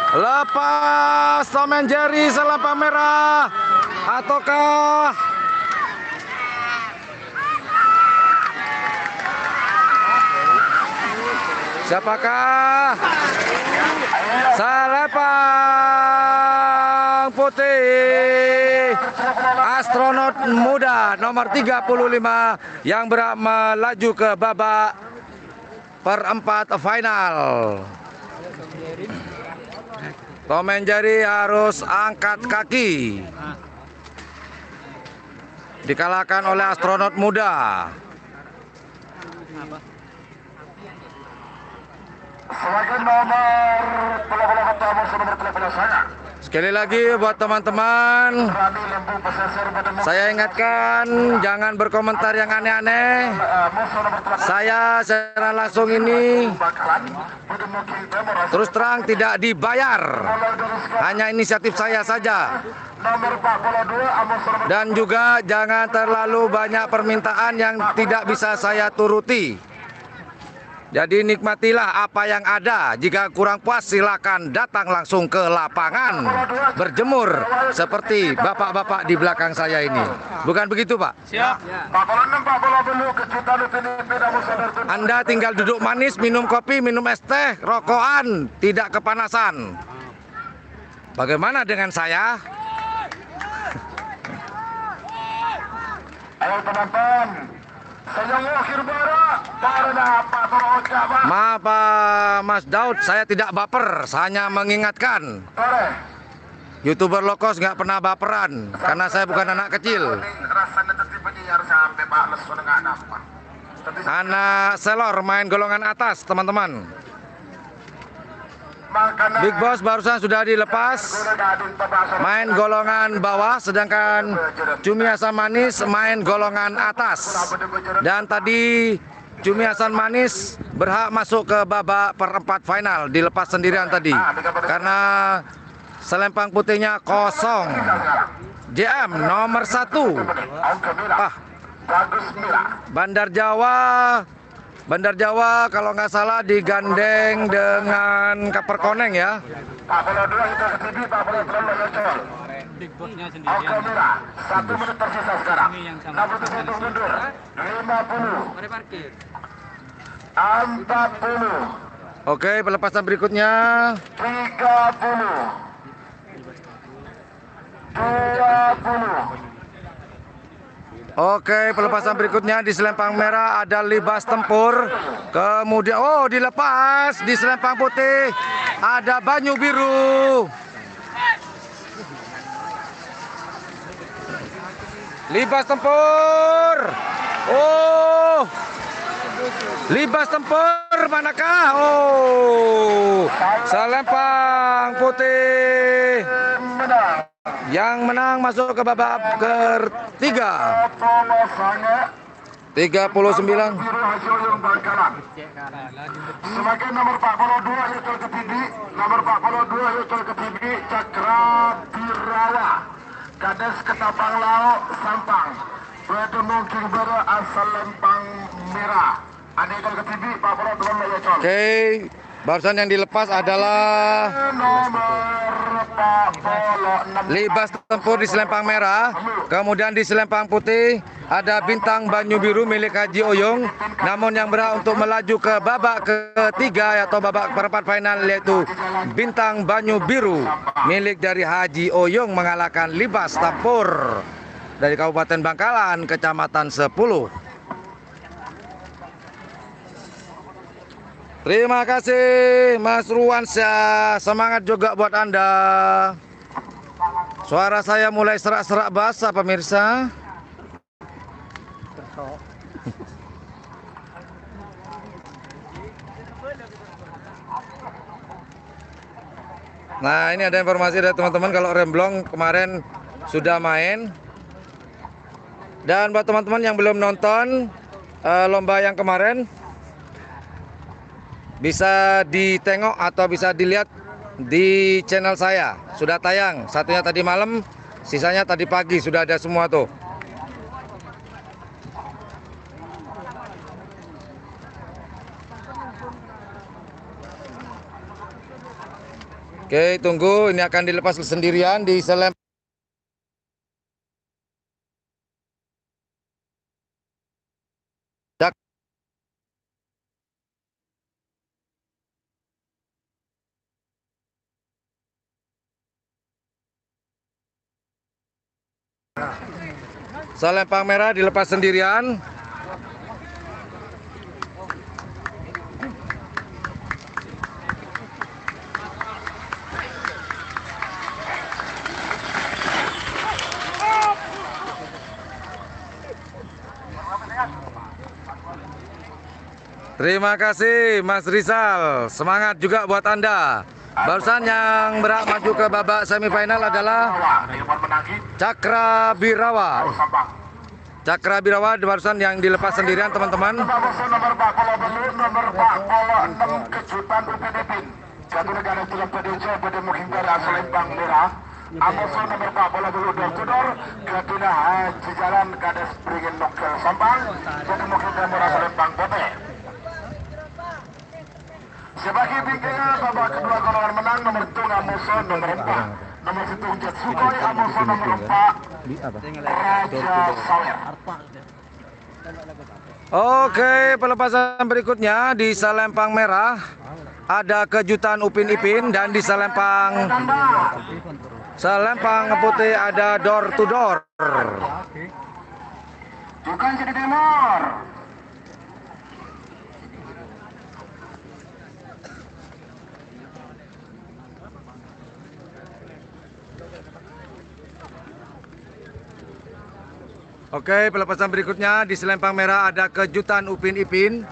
Lepas Tom and Jerry Selempang Merah ataukah siapakah? Selempang Putih Astronot Muda nomor 35 yang melaju ke babak perempat final. Tom and Jerry harus angkat kaki, dikalahkan oleh Astronot Muda. Sebagai nomor bola-bola mata musuh nomor 13 saya. Sekali lagi buat teman-teman, Rani Lembu Pesisir Bademuk. saya ingatkan jangan berkomentar yang aneh-aneh. Musuh nomor 13 Saya secara langsung ini bakalan Bademuk Timur. terus terang tidak dibayar. Mulai dari skor Hanya inisiatif saya saja. nomor 42 musuh nomor Dan juga jangan terlalu banyak permintaan yang tidak bisa saya turuti. Jadi nikmatilah apa yang ada. Jika kurang puas silakan datang langsung ke lapangan berjemur seperti bapak-bapak di belakang saya ini. Bukan begitu, Pak? Siap. 46 40 kejutan Filipina musuh nomor Anda tinggal duduk manis, minum kopi, minum es teh, rokokan, tidak kepanasan. Bagaimana dengan saya? Ayo teman-teman, saya akhir bara karena Pak Toroca Pak. Maaf Pak Mas Daud, saya tidak baper, saya hanya mengingatkan. Sore. YouTuber lokos nggak pernah baperan, karena saya bukan anak kecil. Rasanya tetap penyiar sampai Pak lesu nggak nampak. Anak selor main golongan atas, teman-teman. Makanya Big Boss barusan sudah dilepas, main golongan bawah, sedangkan Cumi Hasan Manis main golongan atas. Dan tadi Cumi Hasan Manis berhak masuk ke babak perempat final, dilepas sendirian tadi. Karena selempang putihnya kosong. JM nomor 1. Ah, bagus Mila. Bandar Jawa kalau nggak salah digandeng dengan Kaperkoneng ya. Pak bola 2 itu ke TV, Pak bola 3 Loyocol. Big Bossnya Oke sendirian. Mila, 1 menit tersisa sekarang. Ini yang sama. 67 untuk mundur. 50, Mari parkir. 40, Oke, pelepasan berikutnya. 30, 20. Oke, pelepasan berikutnya di selempang merah ada Libas Tempur. Kemudian, oh dilepas di selempang putih ada Banyu Biru. Libas Tempur. Oh, Libas Tempur manakah? Oh, selempang putih. Menang. Yang menang masuk ke babak ketiga. Polosannya 39. biru hasil yang Bangkalan. Cek kanan. Lagi berdua. Sebagai nomor 42 Yocol Ketidi, nomor 42 Yocol Ketidi, Cakra Birawa, Kades Ketapang Laut, Sampang, Bedemung Kingbara asal Lempang Merah. Ada Yocol Ketidi, 42 Yocol. Oke, barusan yang dilepas adalah Nomor 46 Libas Tempur di selempang merah. Kemudian di selempang putih ada Bintang Banyu Biru milik Haji Oyong. Namun yang berhak untuk melaju ke babak ketiga atau babak perempat final yaitu Bintang Banyu Biru milik dari Haji Oyong mengalahkan Libas Tempur dari Kabupaten Bangkalan, Kecamatan 10. Terima kasih Mas Ruansyah, semangat juga buat Anda. Suara saya mulai serak-serak basah pemirsa. Nah, ini ada informasi dari teman-teman kalau Remblong kemarin sudah main. Dan buat teman-teman yang belum nonton lomba yang kemarin, bisa ditengok atau bisa dilihat di channel saya. Sudah tayang, satunya tadi malam, sisanya tadi pagi sudah ada semua tuh. Oke, tunggu, ini akan dilepas sendirian di selempang. Selempang merah dilepas sendirian. Terima kasih Mas Rizal. Semangat juga buat Anda. Barusan yang berhak maju ke babak semifinal adalah Cakra Birawa. Cakra Birawa barusan yang dilepas sendirian teman-teman. Nomor 6 kejutan UPDPin. Satu negara telah PDC pada menghindari asal Lembang Merah. Amoso nomor 4 bola dulu door-to-door. Kedua Haji Jalan Kades Beringin Nokel Sampang. Jadi menghindari asal Lembang Putih. Sebagai bingkainya babak kedua golongan menang nomor 2 Amoso nomor 4. Nomor 1 Jet Sukhoi Amoso nomor 4 Raja Sawer. Oke, pelepasan berikutnya di Salempang Merah ada kejutan Upin Ipin, dan di Salempang Putih ada door to door. Bukan jadi demor. Oke, pelepasan berikutnya di Salempang Merah ada kejutan Upin Ipin.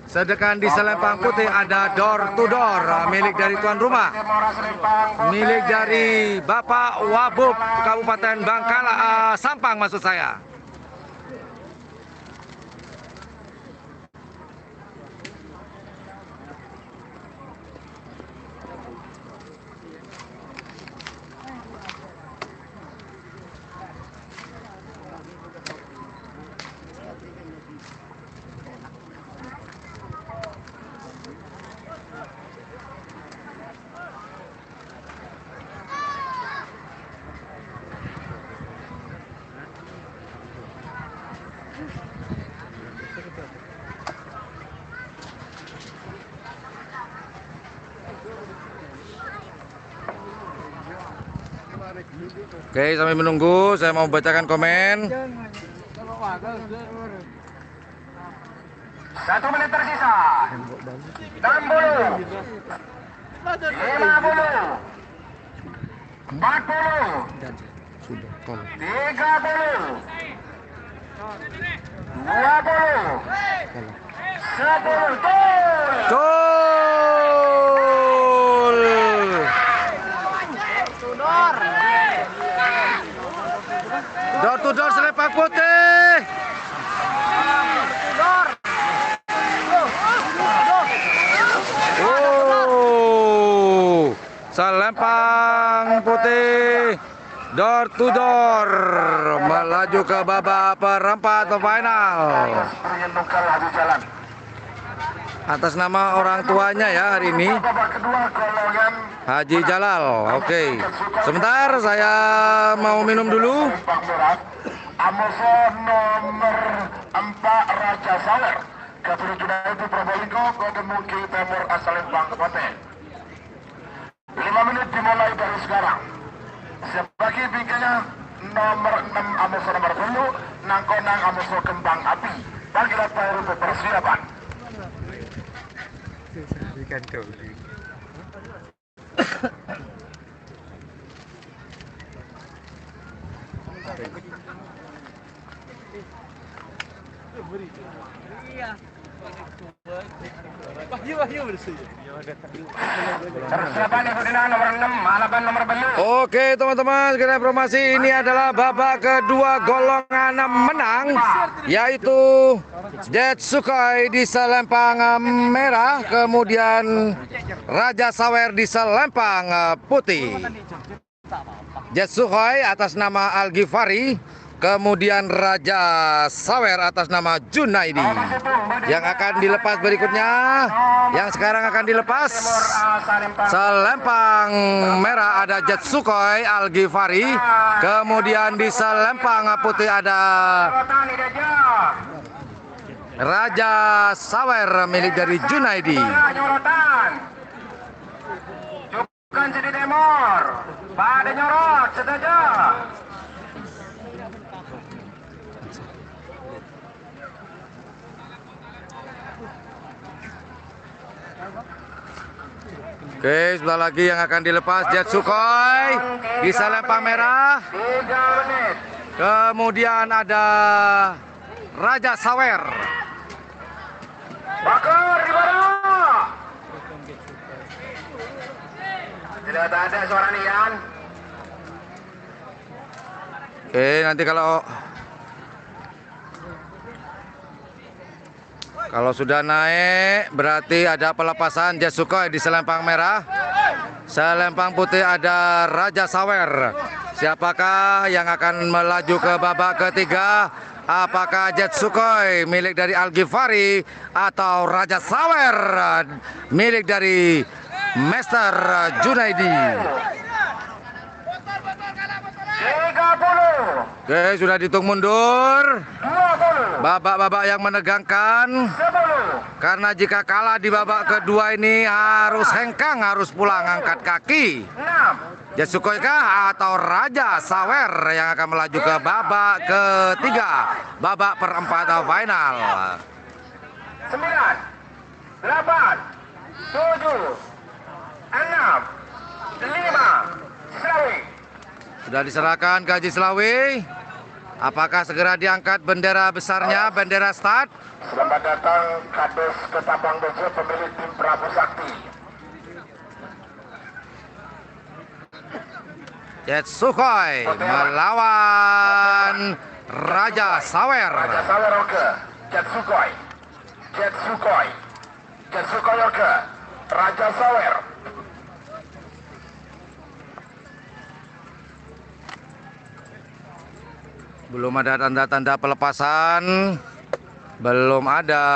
Sedangkan di Salempang Putih ada door to door milik dari tuan rumah. Milik dari Bapak Wabub Kabupaten Bangkala, Sampang maksud saya. Oke, sambil menunggu saya mau bacakan komen. 1 menit tersisa. 60, 50, 40, 30, 20, 10, Gol! Door to door Salempang Putih. Oh, Salempang Putih door to door melaju ke babak perempat final. Atas nama orang tuanya ya hari ini, Haji Jalal. Oke, sebentar saya mau minum dulu. Amoso nomor 4 Raja Sawer. Ketujuh itu Probolinggo, Kodemuki Timur asal Lembang Putih. 5 menit dimulai dari sekarang. Sebagai bingkainya nomor 6 Amoso nomor 10 Nangkonang Amoso Kembang Api. Panggilan Pak untuk persiapan. Persiapan yang nomor 6 Malaban nomor 10. Oke teman-teman, sekian informasi. Ini adalah babak kedua golongan menang, yaitu Jet Sukhoi di Salempang Merah, kemudian Raja Sawer di Salempang Putih. Jet Sukhoi atas nama Al Ghifari, kemudian Raja Sawer atas nama Junaidi. Yang akan dilepas berikutnya, yang sekarang akan dilepas Salempang Merah ada Jet Sukhoi Al Ghifari, kemudian di Salempang Putih ada Raja Sawer milik dari Junaidi. Bukan jadi demor, pada nyorot saja. Oke, sebentar lagi yang akan dilepas Jet Sukhoi di Salempang Merah. 3 menit. Kemudian ada Raja Sawer. Bakar di mana? Bukan Jet Sukai. Tidak ada suara Nian. Oke, nanti kalau sudah naik berarti ada pelepasan Jet Sukhoi di selempang merah. Selempang putih ada Raja Sawer. Siapakah yang akan melaju ke babak ketiga? Apakah Jet Sukhoi milik dari Al Ghifari atau Raja Sawer milik dari Master Junaidi? 30. Oke, sudah dihitung mundur. 20. Babak-babak yang menegangkan. 10. Karena jika kalah di babak kedua ini harus hengkang, harus pulang angkat kaki. 6. Jet Sukhoi kah atau Raja Sawer yang akan melaju ke babak ketiga, babak perempat final. 9. 8. 7. 6. 5. Selawi. Sudah diserahkan ke Haji Slawi. Apakah segera diangkat bendera besarnya, bendera start? Selamat datang Kades Ketapang Bejo, pemilik tim Prabu Sakti. Jet Sukhoi melawan Raja Sawer. Raja Sawer oke. Jet Sukhoi. Jet Sukhoi. Jet Sukhoi oke. Raja Sawer. Belum ada tanda-tanda pelepasan. Belum ada.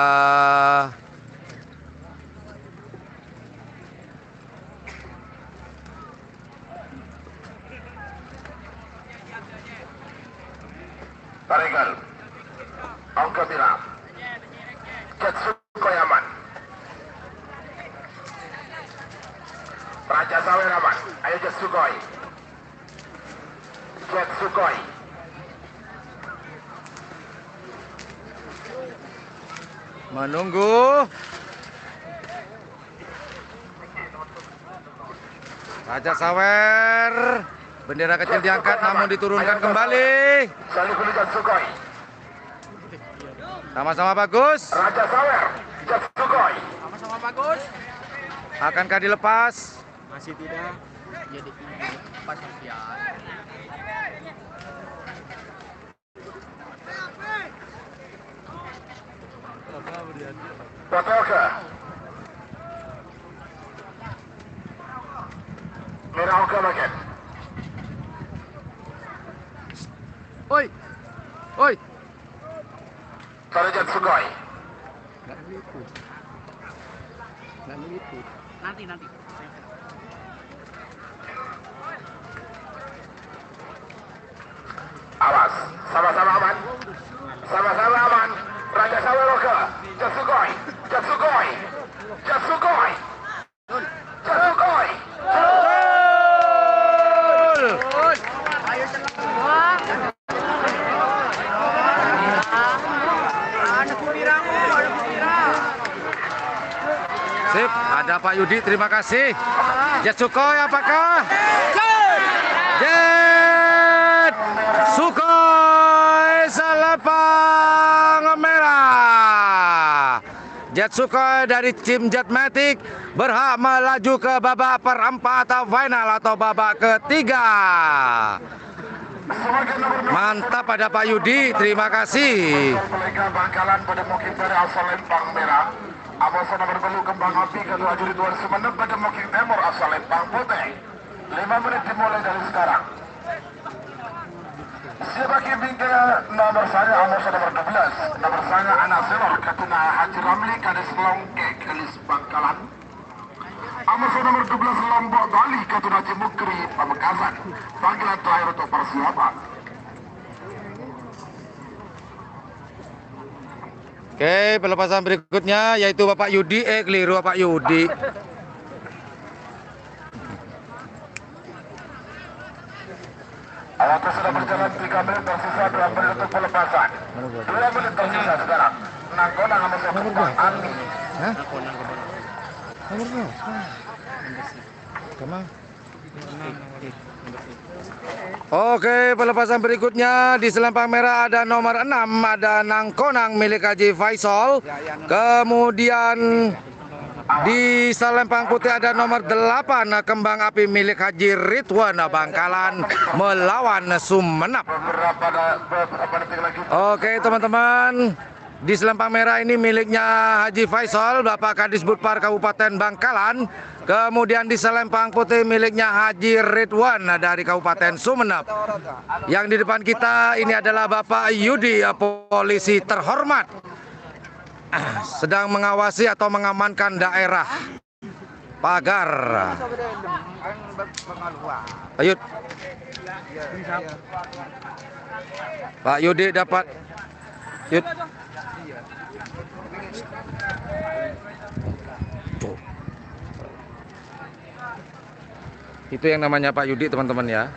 Tarigal. Angka Mira. Jet Sukhoi aman. Raja Sawer aman. Ayo Jet Sukhoi. Jet Sukhoi. Menunggu. Raja Sawer. Bendera kecil diangkat namun diturunkan kembali. Salihul Jet Sukhoi. Sama-sama bagus. Raja Sawer. Jet Sukhoi. Sama-sama bagus. Akankah dilepas? Masih tidak. Jadi pas kasihan. Foto oke. Merah oke bagian. Oi. Oi. Sorry Jet Sukhoi. Nanti. Awas, sama-sama aman. Sama-sama aman. Raja Sawer oke. Jet Sukhoi. Jet Sukhoi. Jet Sukhoi. Jet Sukhoi. Gol! Sip, ada Pak Yudi, terima kasih. Jet Sukhoi apakah? Jet Sukhoi selempang merah. Jet Sukhoi dari tim Jetmatic berhak melaju ke babak perempat final atau babak ketiga. Mantap ada Pak Yudi, terima kasih. Kolega Bangkalan pada mungkin dari asal Lempang Merah. Awas nomor belu kembang api kedua juri 2006 pada mungkin Timur asal Lempang Putih. 5 menit dimulai dari sekarang. Sebagai bingkai nomor saya Amos nomor 12. Nomor saya Anas Selor Katuna Haji Ramli Kades Longke Kelis Bangkalan. Amos nomor 12 Lombok Bali Katuna Haji Mukri Pamekasan. Panggilan terakhir untuk persiapan. Oke, pelepasan berikutnya yaitu Bapak Yudi. Keliru Bapak Yudi. Waktu sudah berjalan 3 menit tersisa 2 menit untuk pelepasan. 2 menit tersisa sekarang. Nangkonang sama Sokong Ani. Hah? Nomor berapa? Kemang. Oke, pelepasan berikutnya di selempang merah ada nomor 6, ada Nangkonang milik Haji Faisal. Kemudian di selempang putih ada nomor 8, Kembang Api milik Haji Ridwan Bangkalan melawan Sumenep. Beberapa detik lagi. Oke, teman-teman. Di selempang merah ini miliknya Haji Faisal, Bapak Kadis Budpar Kabupaten Bangkalan. Kemudian di selempang putih miliknya Haji Ridwan dari Kabupaten Sumenep. Yang di depan kita ini adalah Bapak Yudi, polisi terhormat, sedang mengawasi atau mengamankan daerah pagar. Ayut. Pak Yudi dapat. Yud. Itu yang namanya Pak Yudi, teman-teman ya.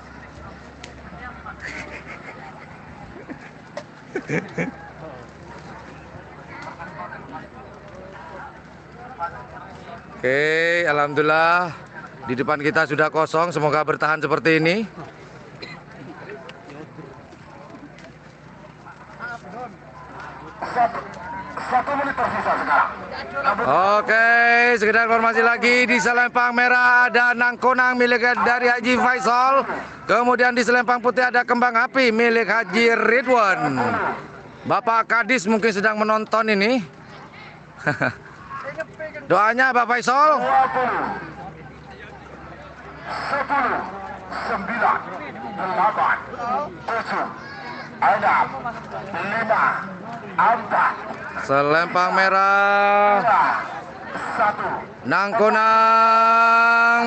Oke, alhamdulillah di depan kita sudah kosong. Semoga bertahan seperti ini. Satu menit tersisa sekarang. Oke, sekedar informasi lagi di selempang merah ada Nangkonang milik dari Haji Faisal. Kemudian di selempang putih ada Kembang Api milik Haji Ridwan. Bapak Kadis mungkin sedang menonton ini. Doanya Bapak Faisal. 20, 10, 9, 8, 7, 6, 5, 4, Selempang merah 1. Nangkonang.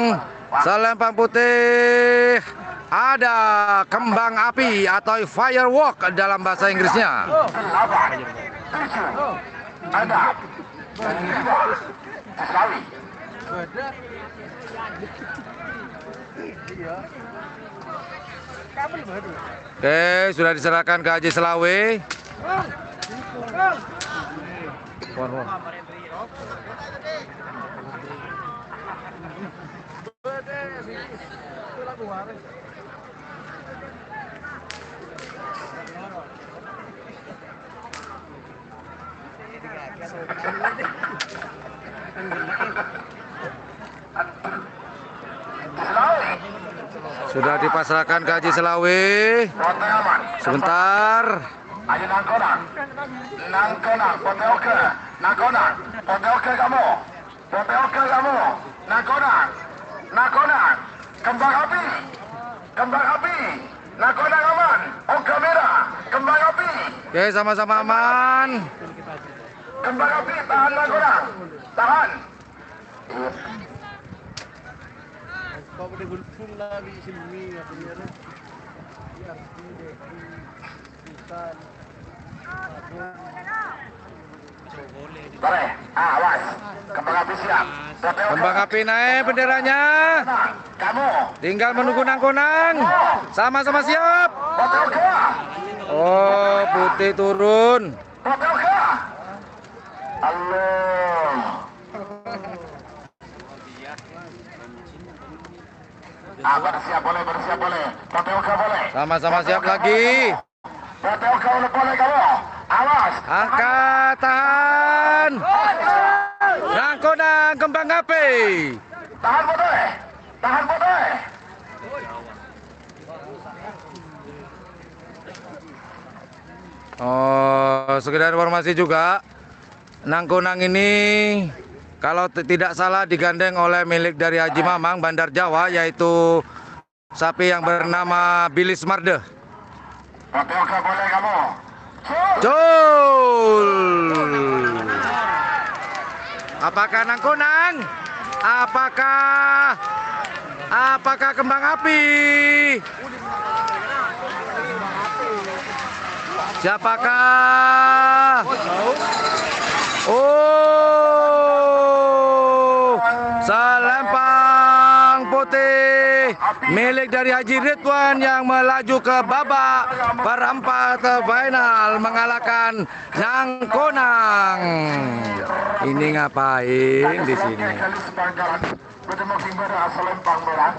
Selempang putih ada Kembang Api atau firework dalam bahasa Inggrisnya. 8, 7, 6, 5. Selawi. Oke, sudah diserahkan ke Haji Selawe. Selawi. Sudah dipasrahkan ke Haji Selawe. Pote aman. Sebentar. Ayo Nangkonang. Nangkonang. Pote oke. Nangkonang. Pote oke kamu. Pote oke kamu. Nangkonang. Nangkonang. Kembang Api. Kembang Api. Nangkonang aman. Oke merah. Kembang Api. Oke, sama-sama aman. Kembang Api. Tahan Nangkonang. Tahan. Boleh. Awas. Kembang Api siap. Pote oke. Kembang Api naik benderanya. Kamu. Tinggal menunggu Nangkonang. Sama-sama siap. Pote oke. Oh, putih turun. Pote oke. Allah. Bersiap boleh, bersiap boleh. Pote oke boleh. Sama-sama siap lagi. Pote oke boleh kamu. Awas. Angkat, tahan. Nangkonang, Kembang Api. Tahan pote. Tahan pote. Oh, sekedar informasi juga, Nangkonang ini kalau tidak salah digandeng oleh milik dari Haji Mamang Bandar Jawa, yaitu sapi yang bernama Bilis Marde. Pote oke boleh kamu. Cul. Apakah Nangkonang? Apakah Kembang Api? Siapakah? Oh, selempang putih milik dari Haji Ridwan yang melaju ke babak perempat final mengalahkan Nangkonang. Ini ngapain di sini? Kali Bangkalan bertemu King Bara Selempang merah.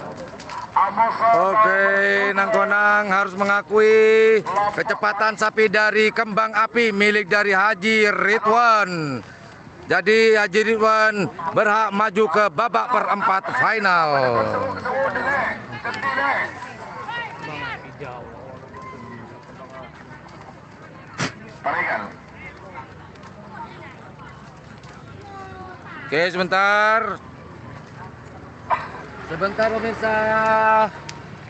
Oke, Nangkonang harus mengakui kecepatan sapi dari Kembang Api milik dari Haji Ridwan. Jadi Haji Ridwan berhak maju ke babak perempat final. Oke, sebentar. Sebentar pemirsa.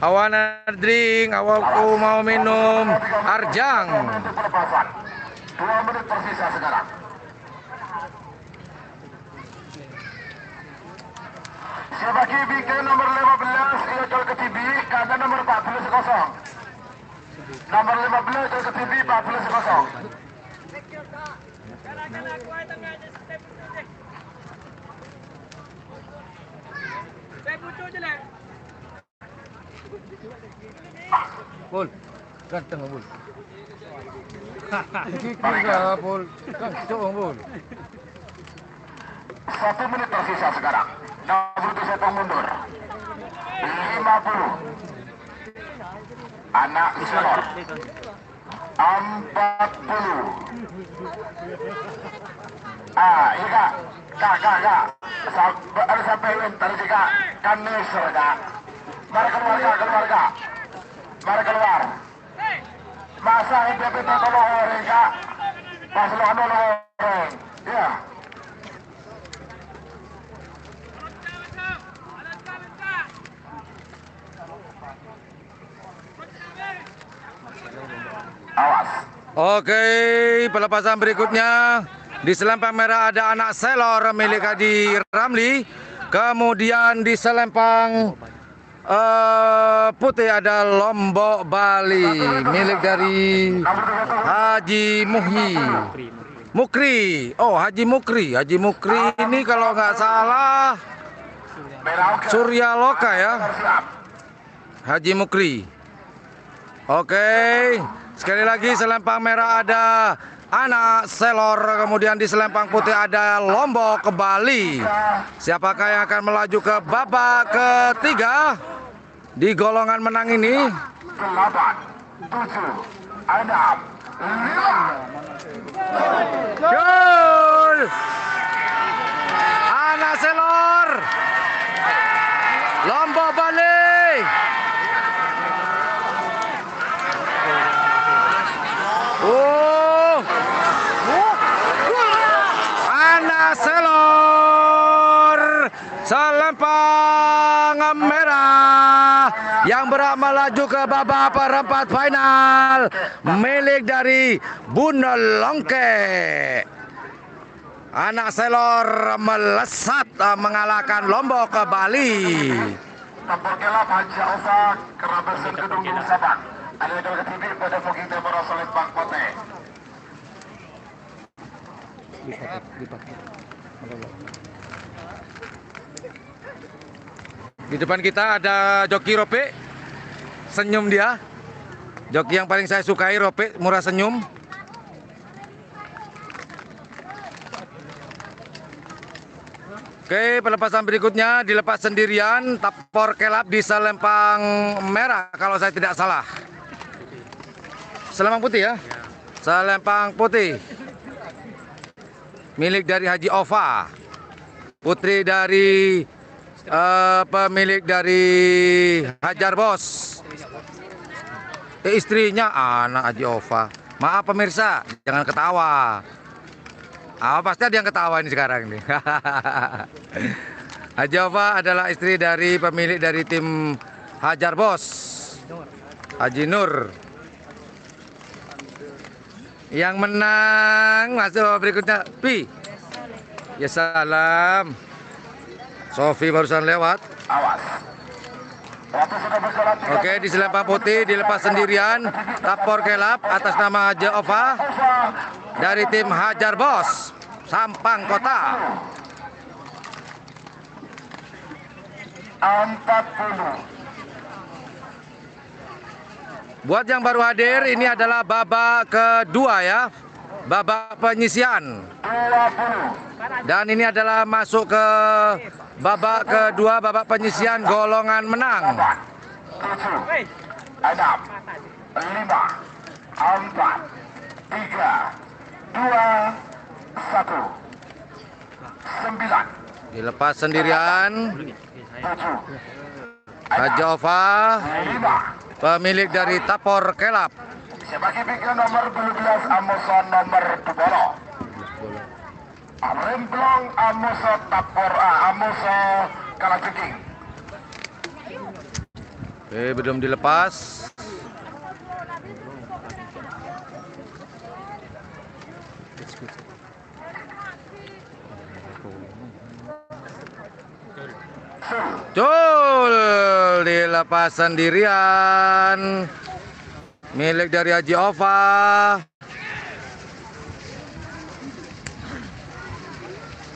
Awana drink, awalku mau minum Arjang. 2 menit tersisa sekarang. Siapa kibi ke nomor 15 ia jual ke TV karena nomor 14 kosong. Nomor 15 jual ke TV 14 kosong. Pul, ganteng Pul. Kira Pul, ganteng Pul. 1 menit tersisa sekarang. Nomor 7 mundur. 50. Anak Selor. 40. Iya kak. Ada sampai entar juga kan neser kak. Mari keluar kak. Mari keluar. Masa NPP tolong orang kak. Pas lo anu orang. Ya. Awas. Oke, pelepasan berikutnya di selempang merah ada Anak Selor milik Haji Ramli. Kemudian di selempang putih ada Lombok Bali milik dari Haji Mukri. Oh, Haji Mukri ini kalau nggak salah Surya Loka ya. Haji Mukri. Oke, sekali lagi selempang merah ada Anak Selor, kemudian di selempang putih ada Lombok Bali. Siapakah yang akan melaju ke babak ketiga di golongan menang ini? 8, 7, 6, 5. Gol! Anak Selor, Lombok Bali. Anak Selor, selempang merah yang berhak melaju ke babak perempat final milik dari Bunda Longke. Anak Selor melesat mengalahkan Lombok ke Bali. Tambor gelap Haji Alfa Kerabasan Gedung Sabang. Ada yang ke TV pada Fogging Timur Solit Bang Pote. Di depan kita ada joki Rope. Senyum dia. Joki yang paling saya sukai Rope, murah senyum. Oke, pelepasan berikutnya dilepas sendirian Tapor Kelap di selempang merah kalau saya tidak salah. Selempang putih ya? Selempang putih. Milik dari Haji Ova. Putri dari pemilik dari Hajar Bos. Istrinya anak Haji Ova. Maaf pemirsa, jangan ketawa. Pasti ada yang ketawa ini sekarang nih. Haji Ova adalah istri dari pemilik dari tim Hajar Bos, Haji Nur. Yang menang masuk berikutnya Pi. Ya salam. Sofi barusan lewat. Awas. Oke, di selempang putih dilepas sendirian Tapor Kelap atas nama Haji Ova dari tim Hajar Bos Sampang Kota. 40. Buat yang baru hadir, ini adalah babak kedua ya, babak penyisian. 20. Dan ini adalah masuk ke babak kedua, babak penyisian golongan menang. 7, 6, 5, 4, 3, 2, 1, 9, Dilepas sendirian. 7, Haji Ova, 5. pemilik dari Tapor Kelap. Sebagai pikiran nomor 12 Amuso nomor 12. Remblong Amuso Tapor Amuso Kalajengking. Oke, belum dilepas. Cul, dilepas sendirian. Milik dari Haji Ova.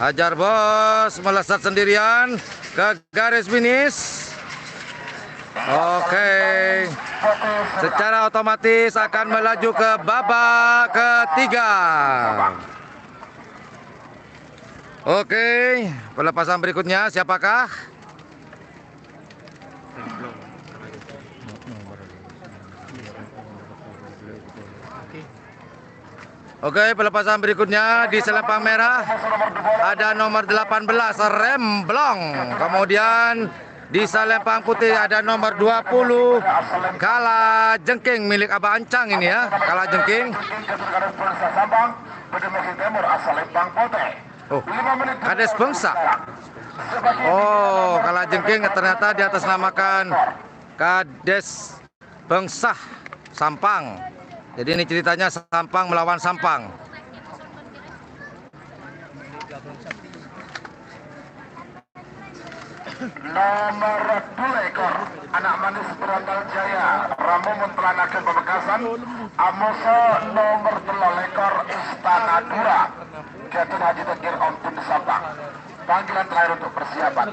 Hajar Bos melesat sendirian ke garis finish. Oke. Secara otomatis akan melaju ke babak ketiga. Oke, pelepasan berikutnya siapakah? Oke, pelepasan berikutnya di selempang merah ada nomor 18 Remblong. Kemudian di selempang putih ada nomor 20 Kalajengking milik Abah Ancang ini ya, Kalajengking. Oh, Kades Bangsa. Oh, Kalajengking ternyata diatasnamakan Kades Bangsa Sampang. Jadi ini ceritanya Sampang melawan Sampang. Nomor 2 ekor anak manis Berondal Jaya Ramu Mentelanakan Pamekasan. Amuso nomor 3 ekor Istana Dura Gatot Haji Tegir Ontun Sampang. Panggilan terakhir untuk persiapan.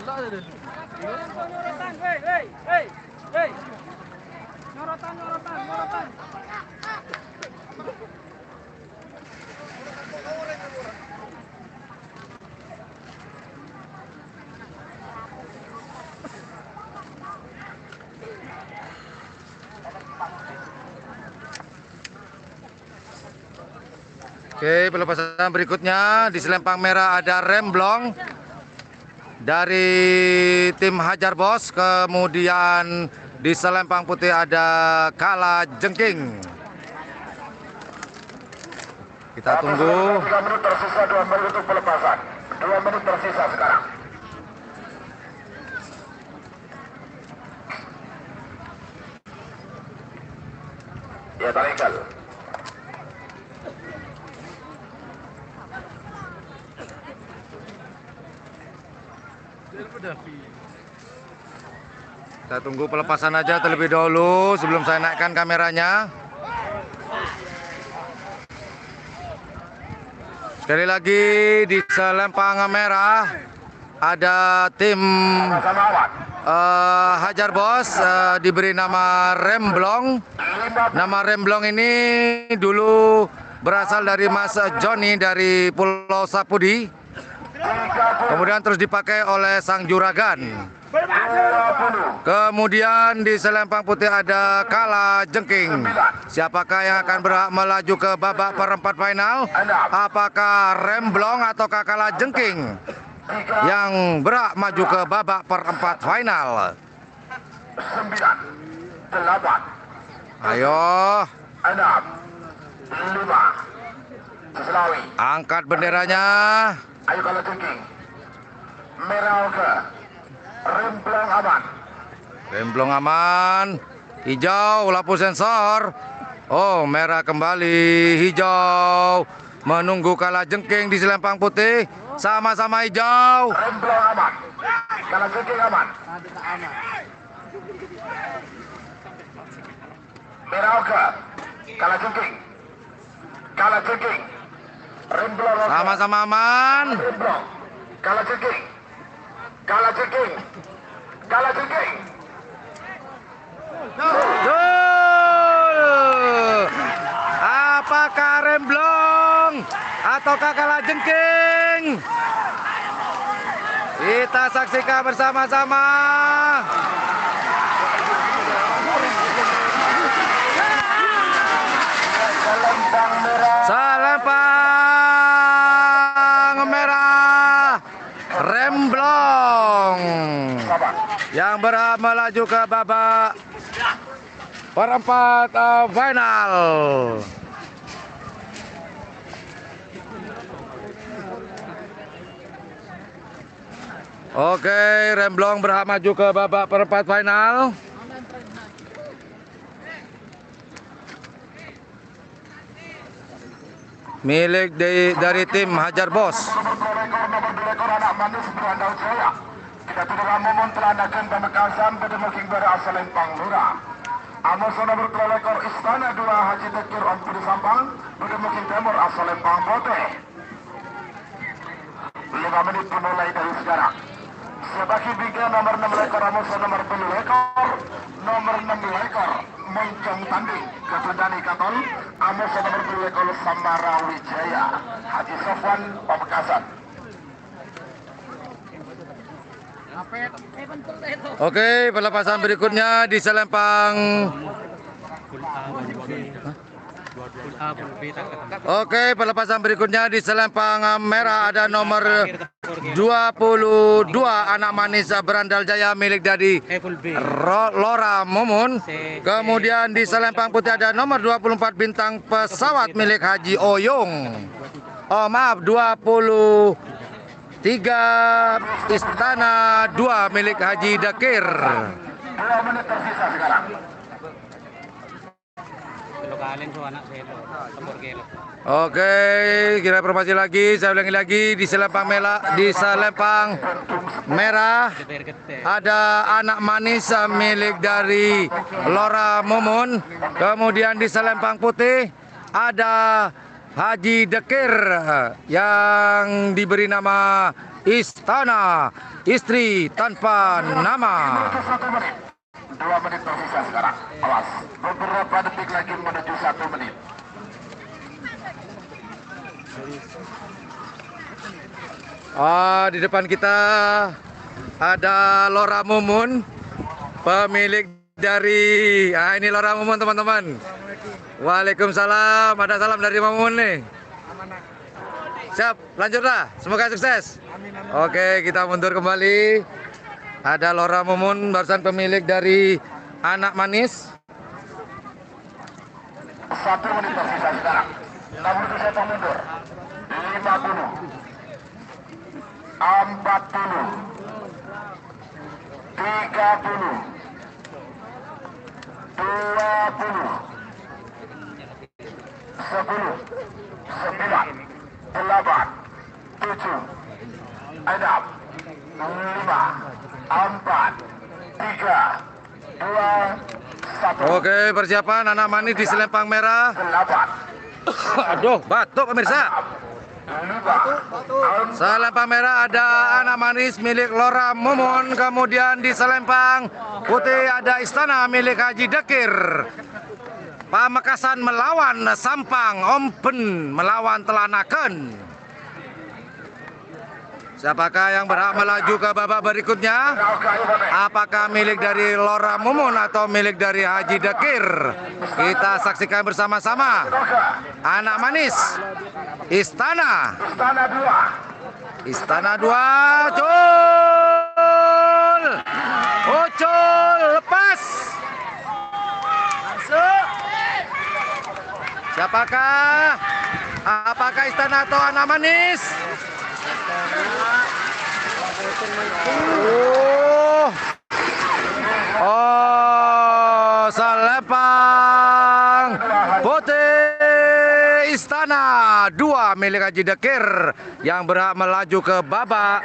Nyorotan. Oke, pelepasan berikutnya di selempang merah ada Remblong dari tim Hajar Bos. Kemudian di selempang putih ada Kalajengking. Kita tunggu. 3 menit tersisa, 2 menit untuk pelepasan. 2 menit tersisa sekarang. Ya, taringkan. Kita tunggu pelepasan aja terlebih dahulu sebelum saya naikkan kameranya. Sekali lagi di selempang merah ada tim Hajar Bos diberi nama Remblong. Nama Remblong ini dulu berasal dari Mas Joni dari Pulau Sapudi. Kemudian terus dipakai oleh sang juragan. Kemudian di selempang putih ada Kalajengking. Siapakah yang akan berhak melaju ke babak perempat final? Apakah Remblong ataukah Kalajengking yang berhak maju ke babak perempat final? 9, 8, Ayo, 6, 5. Selawi. angkat benderanya. Ayo Kalajengking. Merah oke. Remblong aman. Remblong aman. Hijau lampu sensor. Oh, merah kembali. Hijau menunggu Kalajengking di selempang putih. Sama-sama hijau. Remblong aman. Kalajengking aman. Merah oke. Kalajengking. Remblong oke. Sama-sama aman. Remblong. Kalajengking. Gol! Apakah Remblong ataukah Kalajengking? Kita saksikan bersama-sama. yang berhak melaju ke babak perempat final. Oke, Remblong berhak maju ke babak perempat final. Milik dari tim Hajar Bos. Nomor 2 ekor anak manis berandal jaya. Ketua Momon telah anakan pemekasan pada muking pada asal Lempang Lurah. Amos nomor 2 ekor Istana 2 Haji Dekir Om di Sampang pada muking timur asal Lempang Bote. 5 menit dimulai dari sekarang. Sebagai bingkai nomor 6 ekor Amos nomor 2 ekor, nomor 6 ekor Moncong Tanding Ketundani Katol, Amos nomor 2 ekor Samara Wijaya Haji Sofwan Pamekasan. Oke, pelepasan berikutnya di Selempang. Oke, pelepasan berikutnya di Selempang merah ada nomor 22 anak manis berandal jaya milik dari Lora Mumun. Kemudian di Selempang putih ada nomor 24 bintang pesawat milik Haji Oyong. Oh maaf, 23 Istana 2 milik Haji Dekir. 2 menit tersisa sekarang. Oke, kita informasi lagi, saya ulangi lagi di Selempang merah ada anak manis milik dari Lora Mumun. Kemudian di Selempang putih ada Haji Dekir yang diberi nama Istana, istri tanpa nama. 2 menit tersisa sekarang. Awas, beberapa detik lagi menuju 1 menit. Di depan kita ada Lora Mumun, pemilik dari ini Lora Mumun teman-teman. Waalaikumsalam, ada salam dari Mumun nih. Siap, lanjutlah, semoga sukses. Oke, kita mundur kembali. Ada Lora Mumun, barusan pemilik dari anak manis. 1 menit tersisa sekarang. 61 mundur. 50, 40, 30, 20, 10, 9, 8, 7, 6, 5, 4, 3, 2, 1. Oke, persiapan anak manis di Selempang merah. 8, Aduh, batuk pemirsa. 5, Selempang merah ada anak manis milik Lora Mumun. Kemudian di Selempang putih ada Istana milik Haji Dekir. Pamekasan melawan Sampang, Ompen melawan Telanaken. Siapakah yang berhak melaju ke babak berikutnya? Apakah milik dari Lora Mumun atau milik dari Haji Dekir? Kita saksikan bersama-sama. Anak manis Istana. Istana 2. Cul. Ucul lepas. Masuk. Siapakah? Apakah Istana atau anak manis? Selempang putih Istana 2 milik Haji Dekir yang berhak melaju ke babak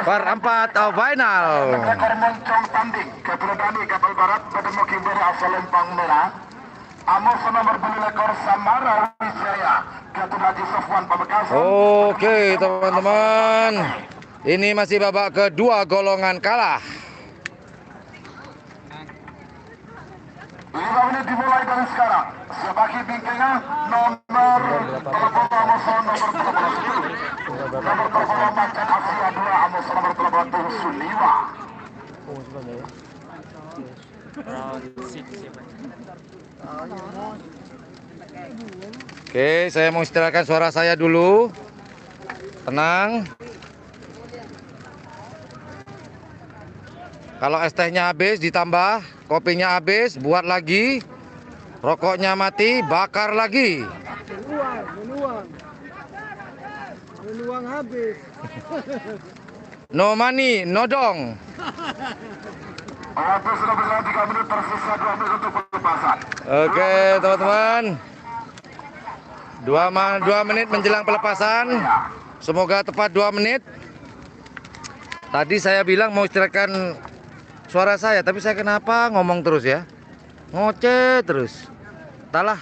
perempat final. Ekor Moncong Tanding Ketundani Kapal Barat pada mukim dari asal Lempang Merah. Amos nomor 2 ekor Samara Wijaya Ketun Haji Sofwan Pamekasan. Oke teman-teman, ini masih babak kedua golongan kalah. 5 menit dimulai dari sekarang. Sebagai bingkainya nomor telepon Amos nomor 13. Nomor telepon Macan Asia 2 Amos nomor telepon Suliwa. Oke, saya mau istirahatkan suara saya dulu. Tenang. Kalau es tehnya habis ditambah, kopinya habis, buat lagi. Rokoknya mati, bakar lagi. Menuang habis. No money, no dong. Waktu sudah berjalan 3 menit, tersisa 2 menit untuk pelepasan. Oke, teman-teman. 2 menit menjelang pelepasan. Semoga tepat 2 menit. Tadi saya bilang mau istirahatkan suara saya, tapi saya kenapa ngomong terus ya? Ngoceh terus. Entahlah.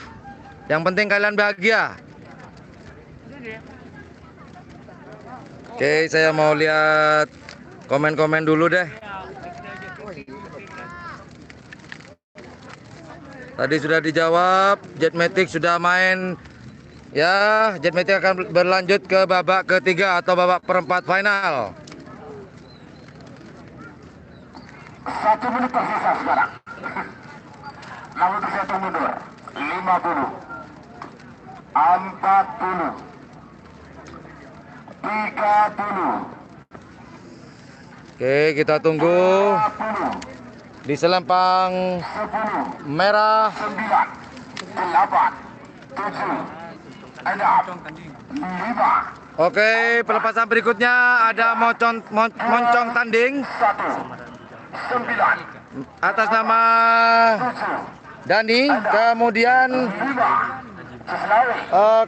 Yang penting kalian bahagia. Oke, saya mau lihat komen-komen dulu deh. Tadi sudah dijawab, Jetmatic sudah main. Ya, Jetmatic akan berlanjut ke babak ketiga atau babak perempat final. 1 menit tersisa sekarang. 61 mundur. 50. 40. 30. Oke, kita tunggu 50. di selempang 10. merah. 9. 8. 7. 6. 5. Oke, pelepasan berikutnya ada moncong tanding 1. 9. atas nama 7. Dani. Kemudian 5. Seslawi.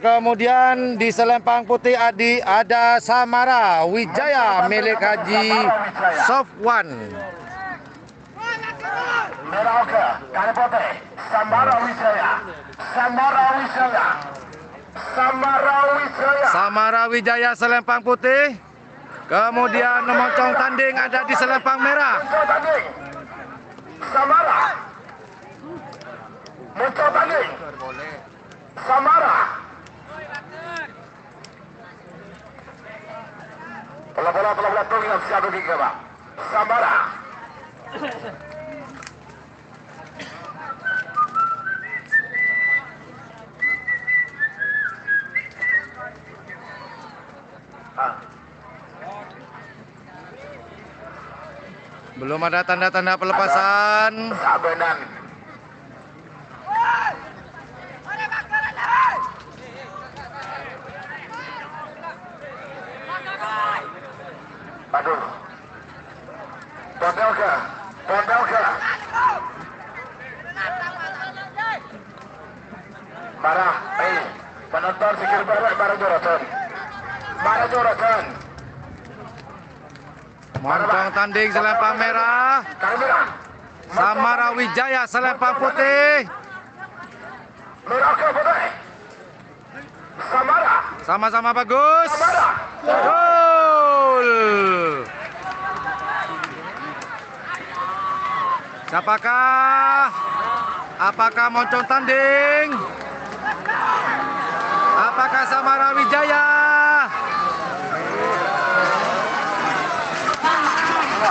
kemudian di selempang putih ada Samara Wijaya milik Haji Sofwan. Merah oke. Kalipote. Samara Wijaya. Samara Wijaya. Samara Wijaya. Samara Wijaya selempang putih. Kemudian moncong tanding ada di selempang merah. Muncul tanding. Samara. Muncul tanding. Samara. Bola tunggu yang siap bagi kita. Samara. Belum ada tanda-tanda pelepasan. Sabenan. Aduh. Pondel ke? Marah, penonton sikir barek marah jorotan. Moncong tanding selempang merah. Kali merah. Samara Wijaya selempang putih. Merah ke putih. Samara. Sama-sama bagus. Samara. Gol. Siapakah? Apakah moncong tanding? Apakah Samara Wijaya?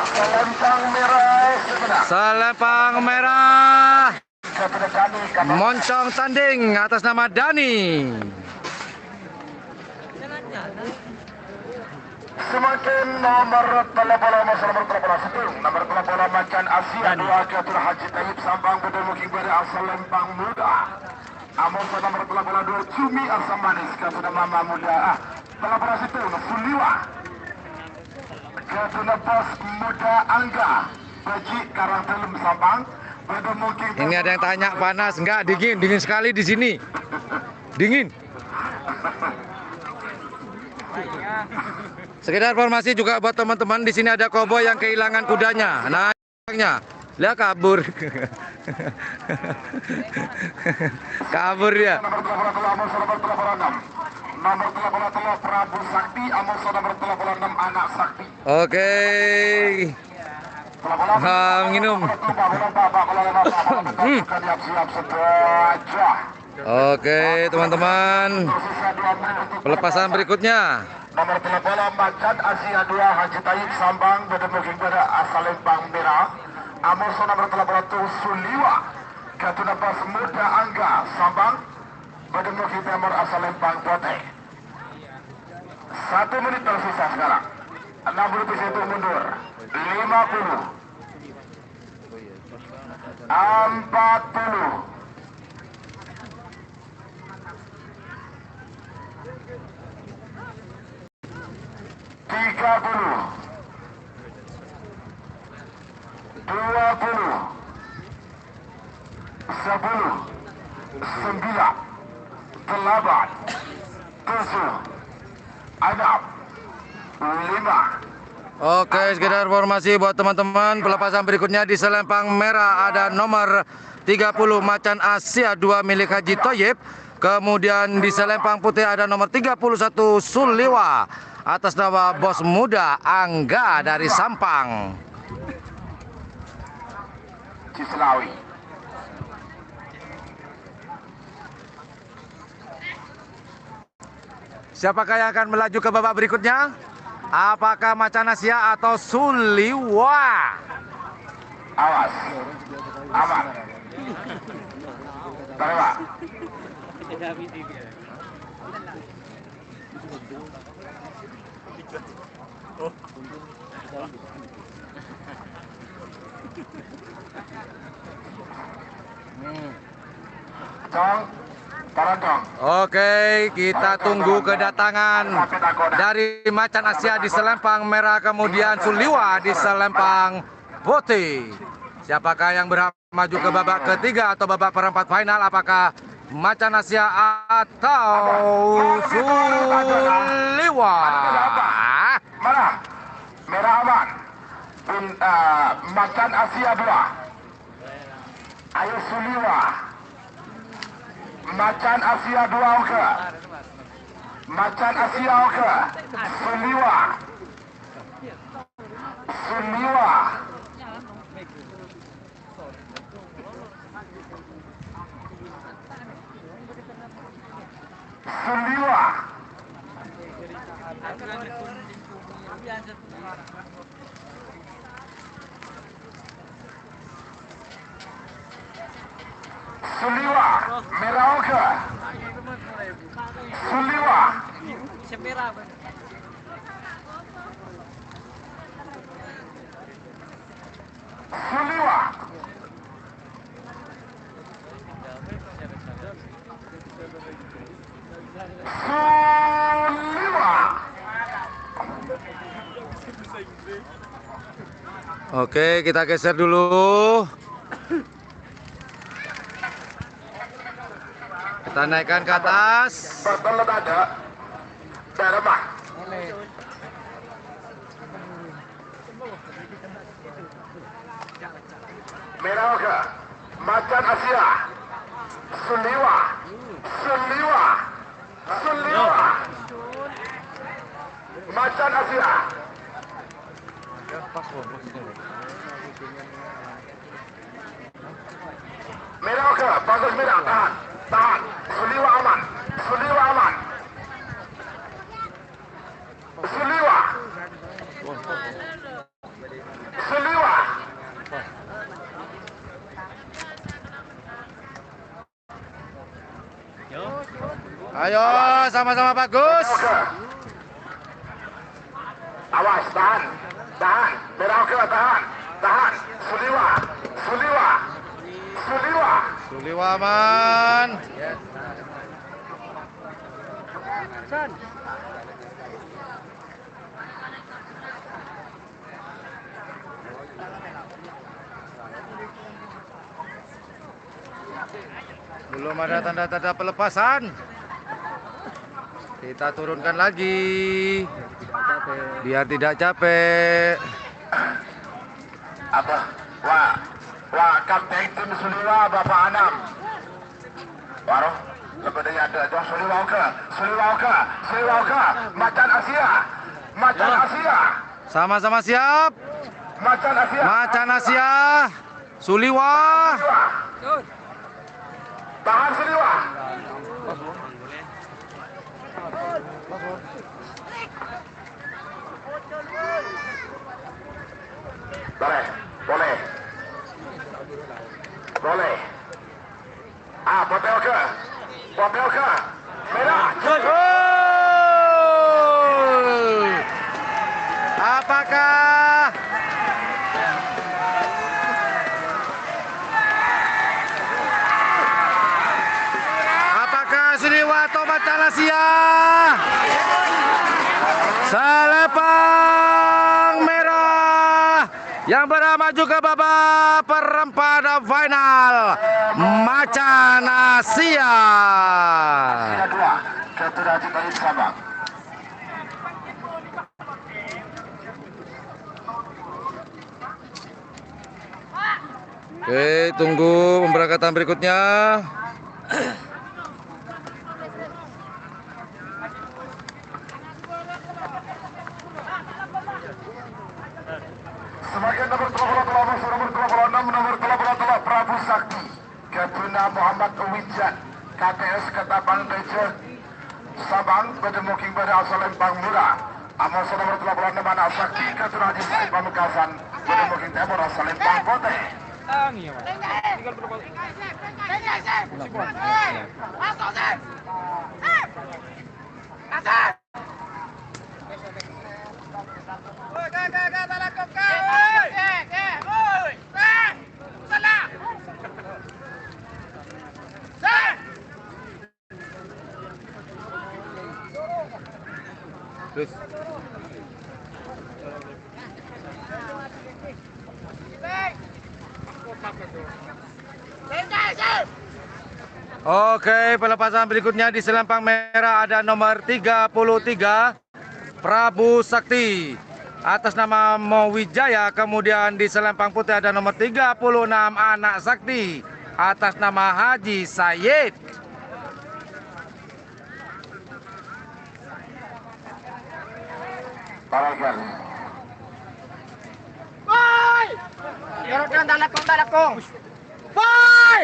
Selempang merah sebenar. Selempang merah. Kepada kami Moncong tanding atas nama Dani. semakin nomor telepon macan Asia 2 Ketua Haji Tayyip Sambang Bedemuking pada asal Lempang Muda. Amos nomor telepon 2 Cumi Asam Manis kepada Mama Muda. Telepon situ Fuliwa. Ketua Bos Muda Angga Beji Karang Telum Sambang Bedemuking. Ini ada yang tanya panas enggak? Dingin sekali di sini. Dingin. Sekedar informasi juga buat teman-teman, di sini ada koboi yang kehilangan kudanya. Nah, lihat kabur. Kabur ya. Nomor telepon Prabu Sakti, Amos nomor telepon 6 Anak Sakti. Oke. Minum. Oke, teman-teman. Pelepasan berikutnya. Nomor telepon Macan Asia 2 Haji Tayyip Sambang Bedemuking pada asal Lempang Merah. Amos nomor telepon Suliwa. Ketua Bos Muda Angga Sambang Bedemuking Timur asal Lempang Putih. 1 menit tersisa sekarang. 61 mundur. 50. 40. 30. 20. 10. 9. 8. 7. 6. 5. Oke, sekedar informasi buat teman-teman, pelepasan berikutnya di selempang merah ada nomor 30 Macan Asia 2 milik Haji Toyib. Kemudian di selempang putih ada nomor 31 Suliwa atas nama bos muda Angga dari Sampang. Cislawi. Siapakah yang akan melaju ke babak berikutnya? Apakah Macan Asia atau Suliwa? Awas. Aman. Terima. Cong, taran cong. Oke, kita tunggu kedatangan dari Macan Asia di selempang merah, kemudian Suliwa di selempang putih. Siapakah yang berhak maju ke babak ketiga atau babak perempat final? Apakah Macan Asia atau Suliwa? Mana? Merah aman. Macan Asia 2. Ayo Suliwa. Macan Asia 2 oke. Macan Asia oke. Suliwa. Suliwa. Suliwa. Suliwa. Merah oke. Suliwa. Suliwa. Suliwa. Oke, kita geser dulu. Kita naikkan ke atas. Berbelut ada. Darmah. Merah oke. Macan Asia. Suliwa. Suliwa. Suliwa. Macan Asia. Merah oke. Bagus merah. Tahan. Tahan. Suliwa aman. Suliwa aman. Suliwa. Suliwa. Ayo, sama-sama bagus. Oke. Awas, tahan. Tahan. Merah oke, tahan. Tahan. Suliwa. Suliwa. Suliwa. Suliwa aman. Belum ada tanda-tanda pelepasan. Kita turunkan lagi biar tidak capek. Apa? Wah, Kapten Tim Suliwa Bapak Anam. Waduh, sebenarnya ada Jom Suliwa oke. Suliwa oke. Suliwa oke. Macan Asia. Macan Asia. Sama-sama siap. Macan Asia. Macan Asia, Suliwa. Tahan Suliwa. Boleh, boleh. Boleh. Pote oke. Pote oke. Merah. Gol! Apakah Macan Asia. Selempang merah yang maju ke babak perempat final. Macan Asia. Kedua, Ketua Cipta Sabang. Oke, tunggu pemberangkatan berikutnya. Sebagai nomor 36, nomor 36 Prabu Sakti, Ketuna Muhammad Wijan, KTS Ketapang Beja, Sabang, Bedemuking Beda Asal Lempang Murah. Amos nomor 36 Anak Sakti, Ketuna Haji Said Pamekasan, Bedemuking Timur Asal Lempang Pote. Terus. Oke, pelepasan berikutnya di selempang merah ada nomor 33 Prabu Sakti atas nama Mowijaya. Kemudian di selempang putih ada nomor 36 Anak Sakti atas nama Haji Said. Paragan. Boy! Yorokkan dalakong. Boy!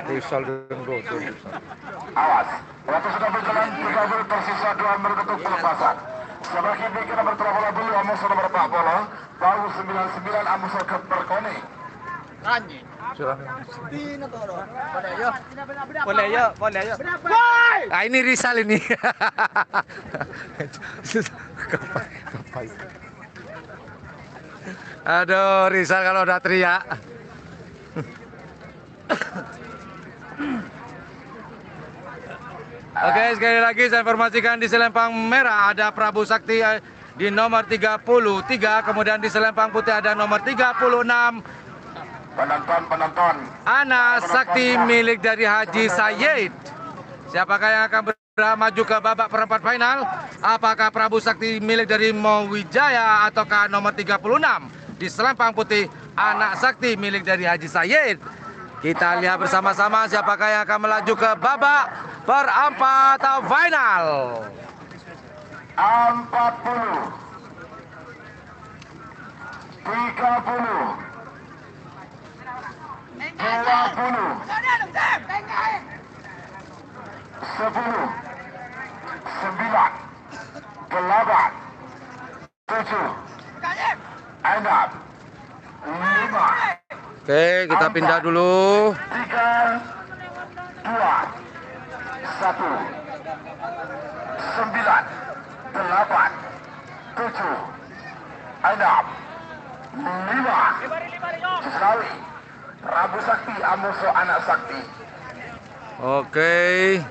Rizal dan Goto. Awas, waktu sudah berjalan 3 menit tersisa 2 menit untuk pelepasan. Sebagai bikin nomor 30 Amos nomor 40, baru 99 Amos ke Perkoni. Boleh ya. Boy! Nah, ini Rizal ini. Aduh, Rizal kalau udah teriak. Oke, sekali lagi saya informasikan di selempang merah ada Prabu Sakti di nomor 33, kemudian di selempang putih ada nomor 36 Penonton. Anak Sakti milik dari Haji Said. Siapakah yang akan maju ke babak perempat final? Apakah Prabu Sakti milik dari Mowijaya ataukah nomor 36 di selempang putih Anak Sakti milik dari Haji Said? Kita lihat bersama-sama siapakah yang akan melaju ke babak perempat final. 40 30 20 10 9 8 7 6 5 4 3 2 1 Oke, kita pindah dulu. 3 2 1 9 8 7 6 5 sekali. Prabu Sakti Amoso Anak Sakti. Oke.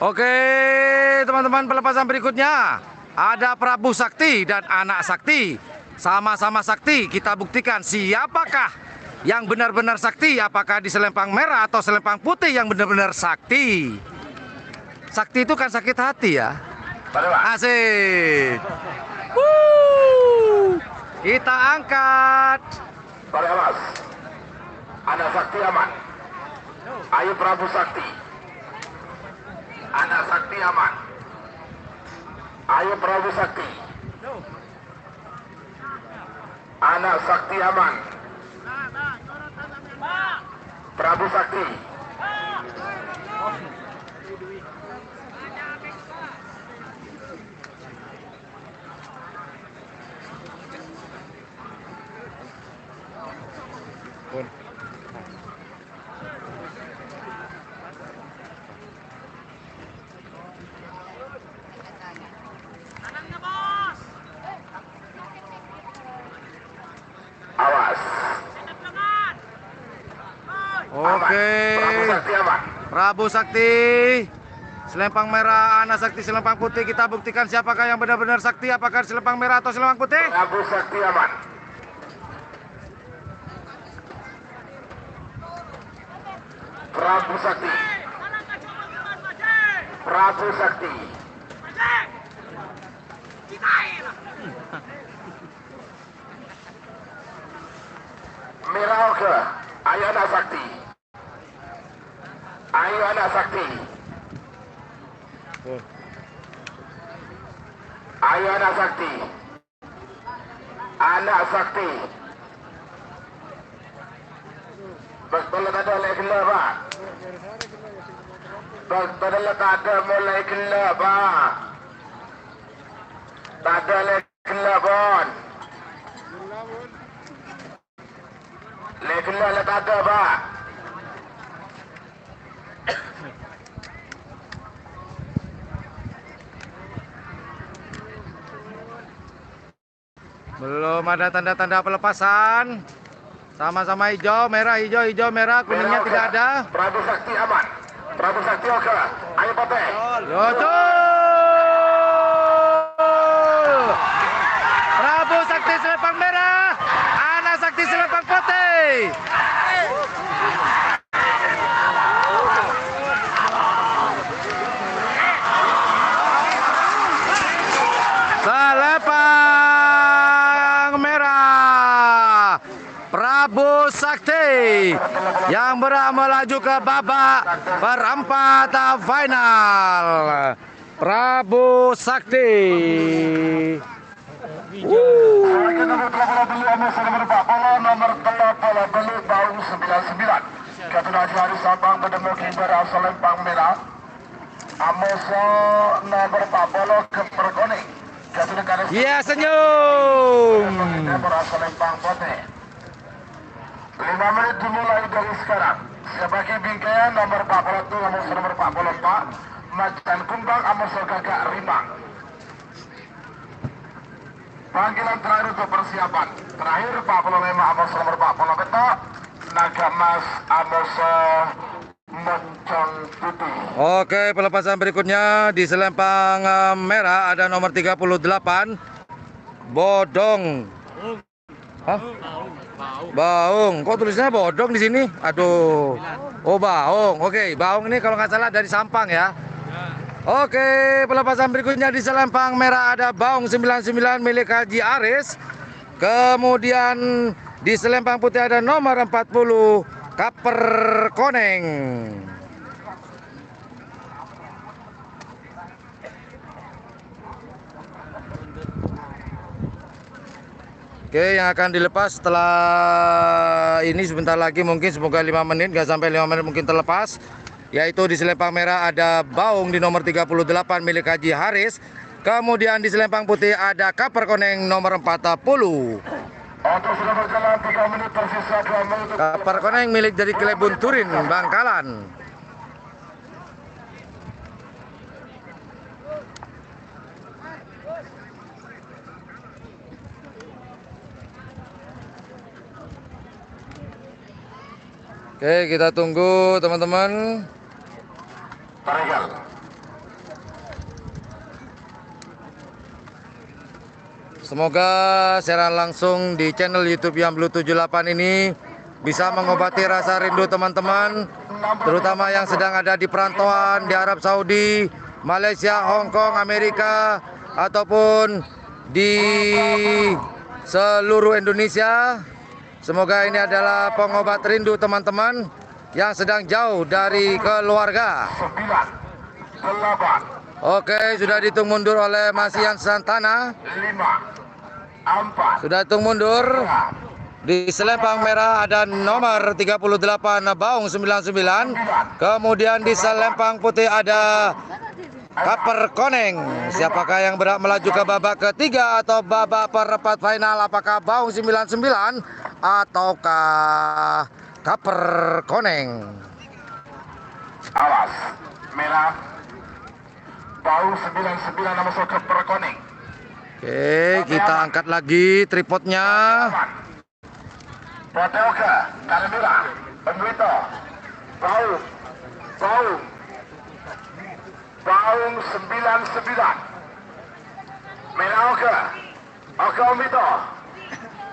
Oke, teman-teman, pelepasan berikutnya ada Prabu Sakti dan Anak Sakti. Sama-sama sakti, kita buktikan siapakah yang benar-benar sakti, apakah di selempang merah atau selempang putih yang benar-benar sakti. Sakti itu kan sakit hati ya. Asik. Kita angkat. Mas. Anak Sakti aman. Ayo Prabu Sakti. Anak Sakti aman. Ayo Prabu Sakti. Anak Sakti aman. Prabu Sakti. Prabu Sakti selempang merah, Ana Sakti selempang putih. Kita buktikan siapakah yang benar-benar sakti, apakah selempang merah atau selempang putih. Prabu Sakti aman. Prabu Sakti. Prabu Sakti. Merah oke. Ayo Ana Sakti. Ayo Ana Sakti. Ayo Anak Sakti. Anak Sakti. Betul ada mulai gelap pak. Betul ada mulai gelap pak. Tak ada gelap pun. Gelap tak ada pak. Belum ada tanda-tanda pelepasan. Sama-sama hijau, merah, hijau, hijau, merah, kuningnya Merah, tidak oke. ada. Prabu Sakti aman. Prabu Sakti oke. Ayo Pate. Betul. Prabu Sakti selempang merah, Ana Sakti selempang putih. Selempang merah, Prabu Sakti yang berhak melaju ke babak perempat final. Prabu Sakti. Lagi nomor 30 beli Amos nomor 40 nomor 30 beli Baung 99. Ketua Haji Hari Sabang bertemu kiper selempang merah. Amos nomor 40 ke Perkoning. Ketua Negara Ya, senyum. kiper selempang putih. 5 menit dimulai dari sekarang. Sebagai bingkaian nomor 41 Amos nomor 44 Macan Kumbang Amos Gagak Rimang. Panggilan terakhir untuk persiapan. Terakhir 45 Amos nomor 40 Betok. Naga Mas Amos Moncong Putih. Oke, pelepasan berikutnya di selempang merah ada nomor 38 Bodong. Hah? Baung. Kok tulisnya Bodong di sini? Aduh. Oh, Baung. Oke, Baung ini kalau nggak salah dari Sampang ya. Oke, pelepasan berikutnya di selempang merah ada Baung 99 milik Haji Aris. Kemudian di selempang putih ada nomor 40 Kaper Koneng. Oke, yang akan dilepas setelah ini sebentar lagi, mungkin semoga 5 menit, nggak sampai 5 menit mungkin terlepas. Yaitu di selempang merah ada Baung di nomor 38 milik Haji Haris. Kemudian di selempang putih ada Kaper Koneng nomor 40. Untuk sudah berjalan 3 menit tersisa 2 menit. Kaper Koneng milik dari Klebun Turin, Bangkalan. Oke, kita tunggu teman-teman. Taregal. Semoga siaran langsung di channel YouTube Yang Blue 78 ini bisa mengobati rasa rindu teman-teman, terutama yang sedang ada di perantauan di Arab Saudi, Malaysia, Hong Kong, Amerika, ataupun di seluruh Indonesia. Semoga ini adalah pengobat rindu teman-teman yang sedang jauh dari keluarga. 9, 8, Oke, sudah dihitung mundur oleh Mas Ian Santana. 5, 4, Sudah hitung mundur. Di selempang merah ada nomor 38 Baung 99. Kemudian di selempang putih ada Kaper Koneng. Siapakah yang berhak melaju ke babak ketiga atau babak perempat final? Apakah Baung 99 ataukah Kaper Koneng? awas. Merah. Baung 99 nama ke Perkoning. Oke, kita angkat lagi tripodnya. Poteoka, Kalemira, Penduito, Baung Baung 99. Merah Oka. Oka Omito.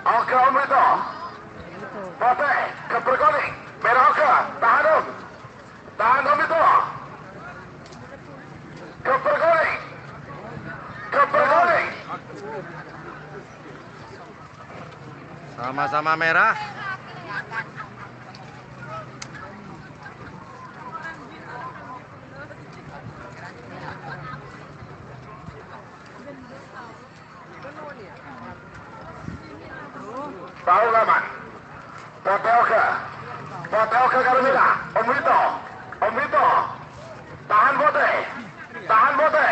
Oka Omito. Pote kepergoling. Merah Oka. Tahan Tahan Omito. Kepergoling. Kepergoling. Sama-sama merah. Baung aman. Pote Oka. Pote Oka Karumila. Omito. Omito. Tahan Pote. Tahan Pote.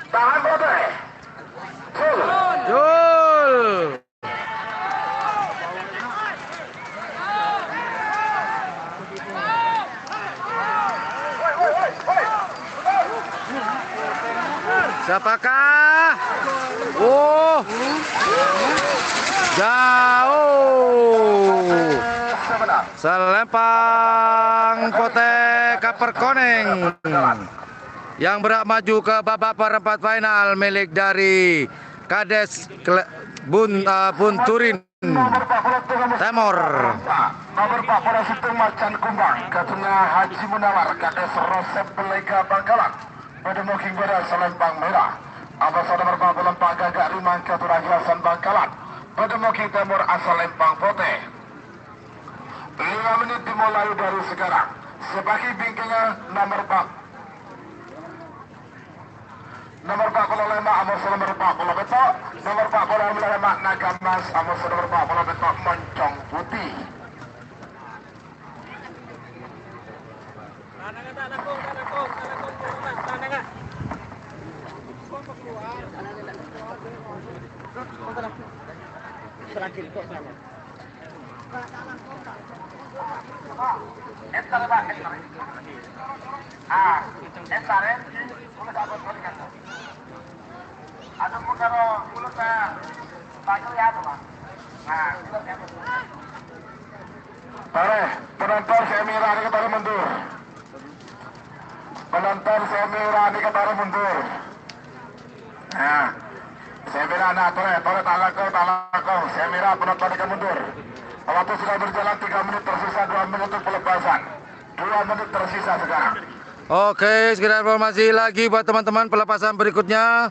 Tahan Pote. Full. Jul. Siapakah? Oh, jauh. Selempang Pote Kaperkoneng yang berhak maju ke babak perempat final milik dari Kades Bunturin Timur. Nomor 4 pada Situng Macan Kumbang, katanya Haji Munawar, Kades Rosep Belega Bangkalan. Pada Moking Beda Selempang Merah. Abasal nomor 44 Gagak Rimang Ketua Hiasan Bangkalan. Pada Moking Timur asal Lempang Pote. 5 menit dimulai dari sekarang. Sebagai bingkingnya nomor 4. Nomor 45 Amos nomor 40 betok. Nomor 45 Nagamas Amos nomor 40 betok Moncong Putih. Terakhir kok sama. Entar Pak, entar. Entar ya. Boleh dapat kan. Ada mungkaro mulut saya. Pakai ya tuh, Pak. Nah, kita dapat. Penonton Semira ini kembali mundur. Penonton Semira ini kembali mundur. Nah, Semira nak tore talako. Semira penonton ini mundur. Waktu sudah berjalan 3 menit tersisa 2 menit untuk pelepasan. 2 menit tersisa sekarang. Oke, sekedar informasi lagi buat teman-teman, pelepasan berikutnya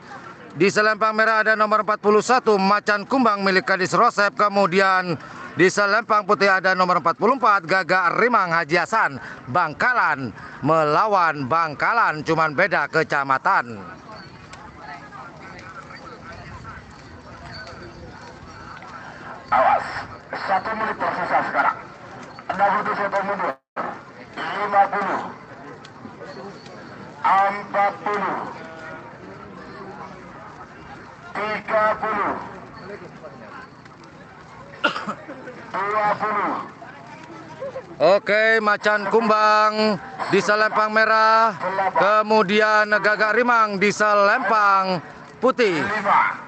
di Selempang Merah ada nomor 41 Macan Kumbang milik Kadis Rosep, kemudian di Selempang Putih ada nomor 44 Gagak Rimang Haji Hasan Bangkalan melawan Bangkalan, cuman beda kecamatan. Awas, 1 menit tersisa sekarang. 61 mundur. 50. 40. 30. 20. Oke, Macan Kumbang di Selempang Merah, kemudian Gagak Rimang di Selempang Putih. 5.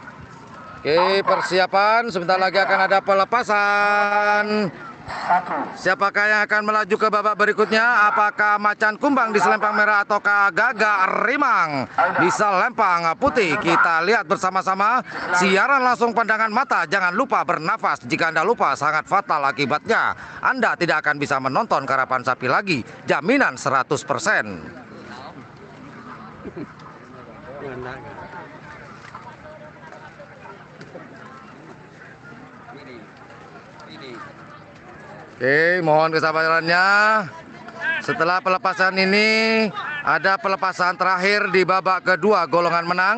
Oke, persiapan, sebentar lagi akan ada pelepasan. 1. Siapakah yang akan melaju ke babak berikutnya? Apakah Macan Kumbang di Selempang Merah ataukah Gagak Rimang di Selempang Putih? Kita lihat bersama-sama. Siaran langsung pandangan mata. Jangan lupa bernafas. Jika Anda lupa, sangat fatal akibatnya. Anda tidak akan bisa menonton Karapan Sapi lagi. Jaminan 100%. Oke, mohon kesabarannya. Setelah pelepasan ini ada pelepasan terakhir di babak kedua golongan menang.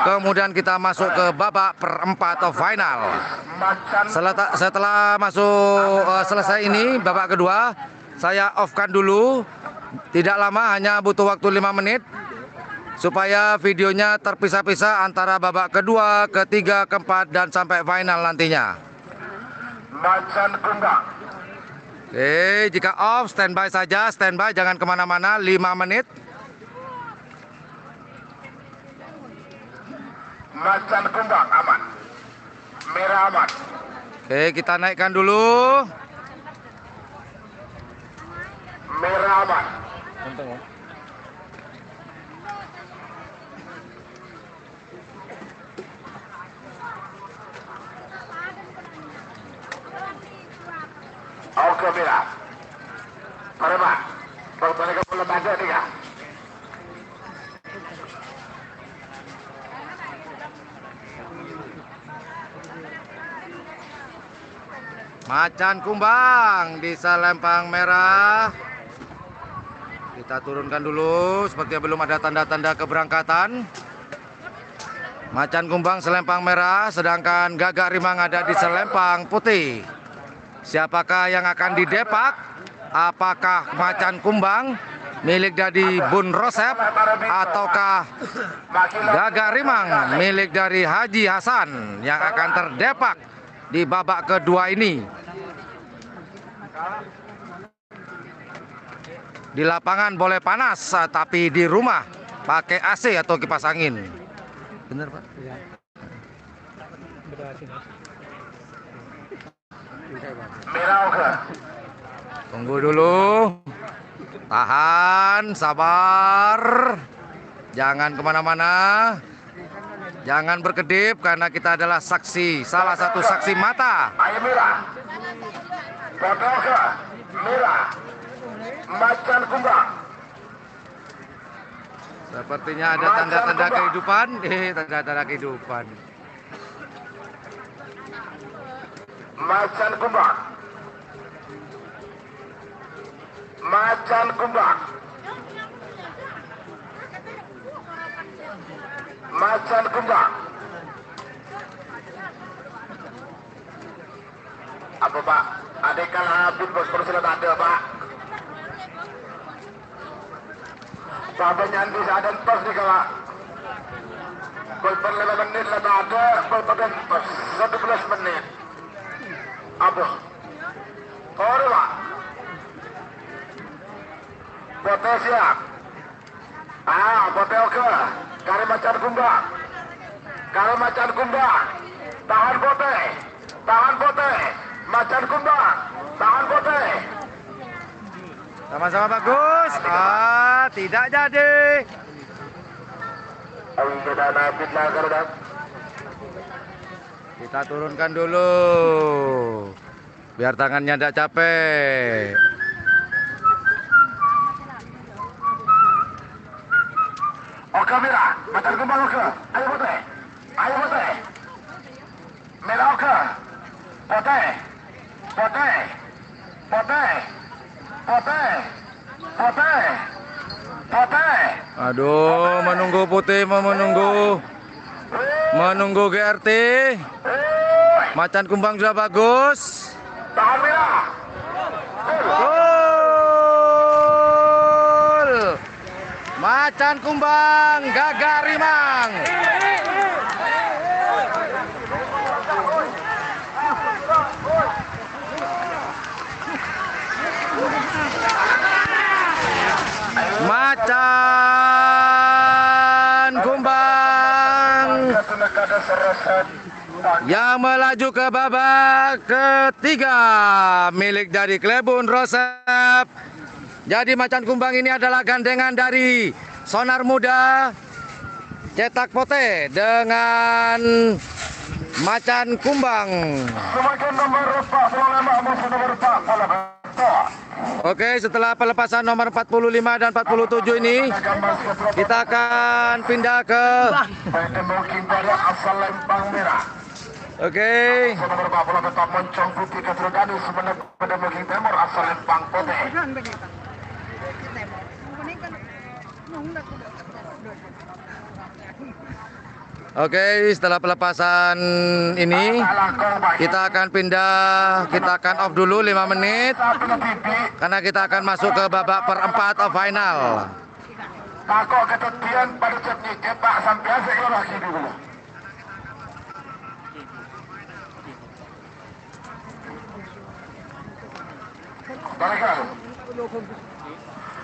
Kemudian kita masuk ke babak perempat final. Setelah selesai ini babak kedua, saya off-kan dulu. Tidak lama, hanya butuh waktu 5 menit supaya videonya terpisah-pisah antara babak kedua, ketiga, keempat, dan sampai final nantinya. Macan Kumbang. Oke, jika off, standby saja, standby, jangan kemana-mana, 5 menit. Macan Kumbang aman. Merah aman. Oke, kita naikkan dulu. Merah aman. Untung, oh. Oke, Mira. Mari, Pak. Bang-bang ke bola baga nih, ya. Macan kumbang di selempang merah. Kita turunkan dulu, sepertinya belum ada tanda-tanda keberangkatan. Macan kumbang selempang merah, sedangkan Gagak Rimang ada di selempang putih. Siapakah yang akan didepak? Apakah macan kumbang milik dari Bun Rosep ataukah Gagak Rimang milik dari Haji Hasan yang akan terdepak di babak kedua ini? Di lapangan boleh panas, tapi di rumah pakai AC atau kipas angin. Bener, Pak? Iya. Berhasil. Mira, oke. Tunggu dulu. Tahan, sabar. Jangan kemana-mana. Jangan berkedip karena kita adalah saksi, salah satu saksi mata. Ayo, Mira. Foto, oke. Mira. Macan kumbang. Sepertinya ada tanda-tanda kehidupan. Tanda-tanda kehidupan. Macan kumbang. Macan kumbang. Macan kumbang. Apa, Pak? Adik kalah bin bos persilat ada, Pak. Sampai nyanti seadan tos nih, Pak. Gol per 5 menit lebih ada, gol per 11 menit. Apa? Kore, Pak. Bote siap. Bote oke. Kare macan kumbang. Kare macan kumbang. Tahan bote. Tahan bote. Macan kumbang. Tahan bote. Sama-sama bagus. Tidak jadi. Kita turunkan dulu. Biar tangannya tidak capek. Oke, Mira. Macan kumbang oke. Ayo bote. Ayo bote. Mira oke. Bote. Bote. Bote. Bote. Bote. Bote. Aduh, menunggu putih, mau menunggu GRT. Macan kumbang sudah bagus. Tahan, Mira. Gol! Macan kumbang, Gagak Rimang. Macan kumbang yang melaju ke babak ketiga milik dari Klebun Rosep. Jadi macan kumbang ini adalah gandengan dari Sonar Muda, Cetak Pote dengan macan kumbang. Semakin nomor 45, musuh nomor 48. Oke, setelah pelepasan nomor 45 dan 47 ini, kita akan pindah ke Mungkin dari asal Lempang Merah. Oke. Nomor 40 tetap Moncong Putih Ketergani sebenarnya pada Mungkin Timur asal Lempang Putih. Oke, setelah pelepasan ini kita akan pindah, kita akan off dulu 5 menit karena kita akan masuk ke babak perempat final. Takut ketetian pada cepni cetak sampai asik lagi dulu. Baiklah.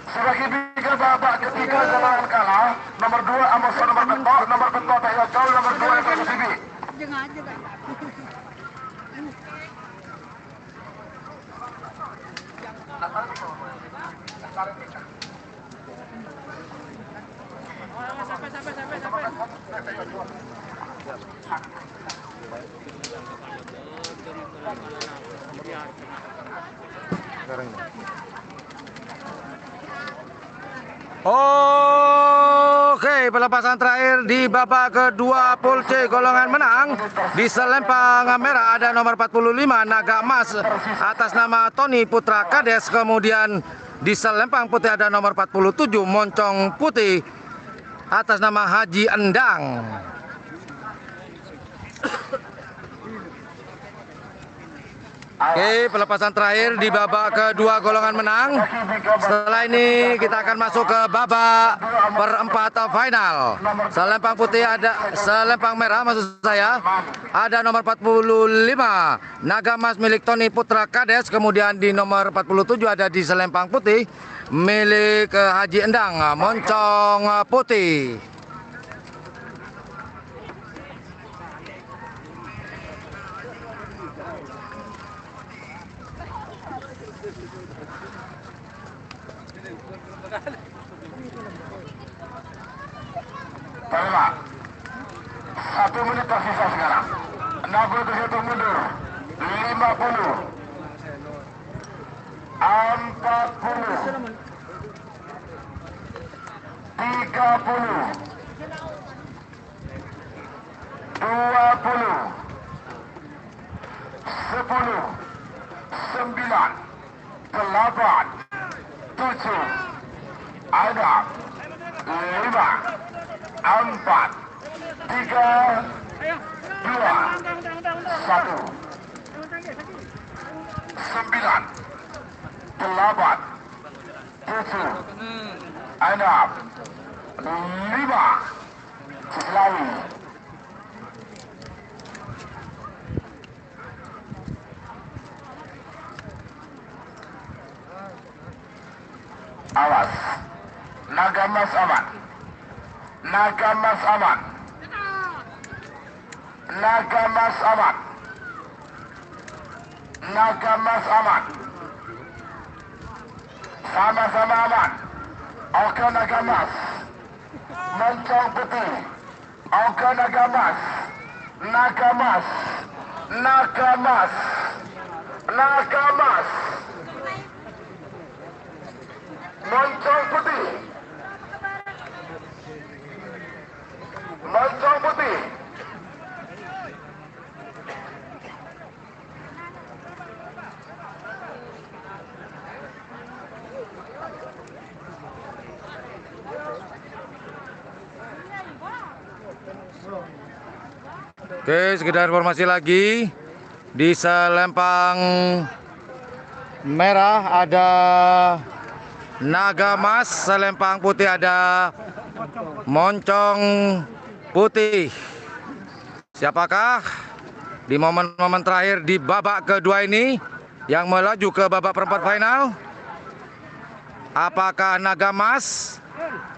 Sebagai tiga babak ketiga jalan kalah, nomor 2 Amoso nomor betok, Tayo Jauh, nomor 2 Eko Sibi. Oke, pelepasan terakhir di babak kedua pool C golongan menang. Di selempang merah ada nomor 45 Naga Emas atas nama Tony Putra Kades. Kemudian di selempang putih ada nomor 47 Moncong Putih atas nama Haji Endang. Oke, pelepasan terakhir di babak kedua golongan menang. Setelah ini kita akan masuk ke babak perempat final. Selempang putih ada, selempang merah maksud saya, ada nomor 45 Naga Emas milik Tony Putra Kades. Kemudian di nomor 47 ada di selempang putih milik Haji Endang Moncong Putih. Baiklah, 1 menit tersisa sekarang. Naga terhitung mundur. 50, 40, 30, 20, 10, 9, 8, 7, ada 5, 4, 3, 2, 1, 9, 8, 7, 6, 5, Seslawi. Awas, Naga Emas aman. Naga Emas aman. Naga Emas aman. Naga Emas aman. Sama-sama aman. Oke Naga Emas. Moncong Putih. Oke Naga Emas. Naga Emas. Naga Emas. Naga Emas. Moncong Putih. Moncong Putih. Oke, sekedar informasi lagi. Di selempang merah ada Naga Emas, selempang putih ada Moncong Putih. Siapakah di momen-momen terakhir di babak kedua ini yang melaju ke babak perempat final? Apakah Naga Emas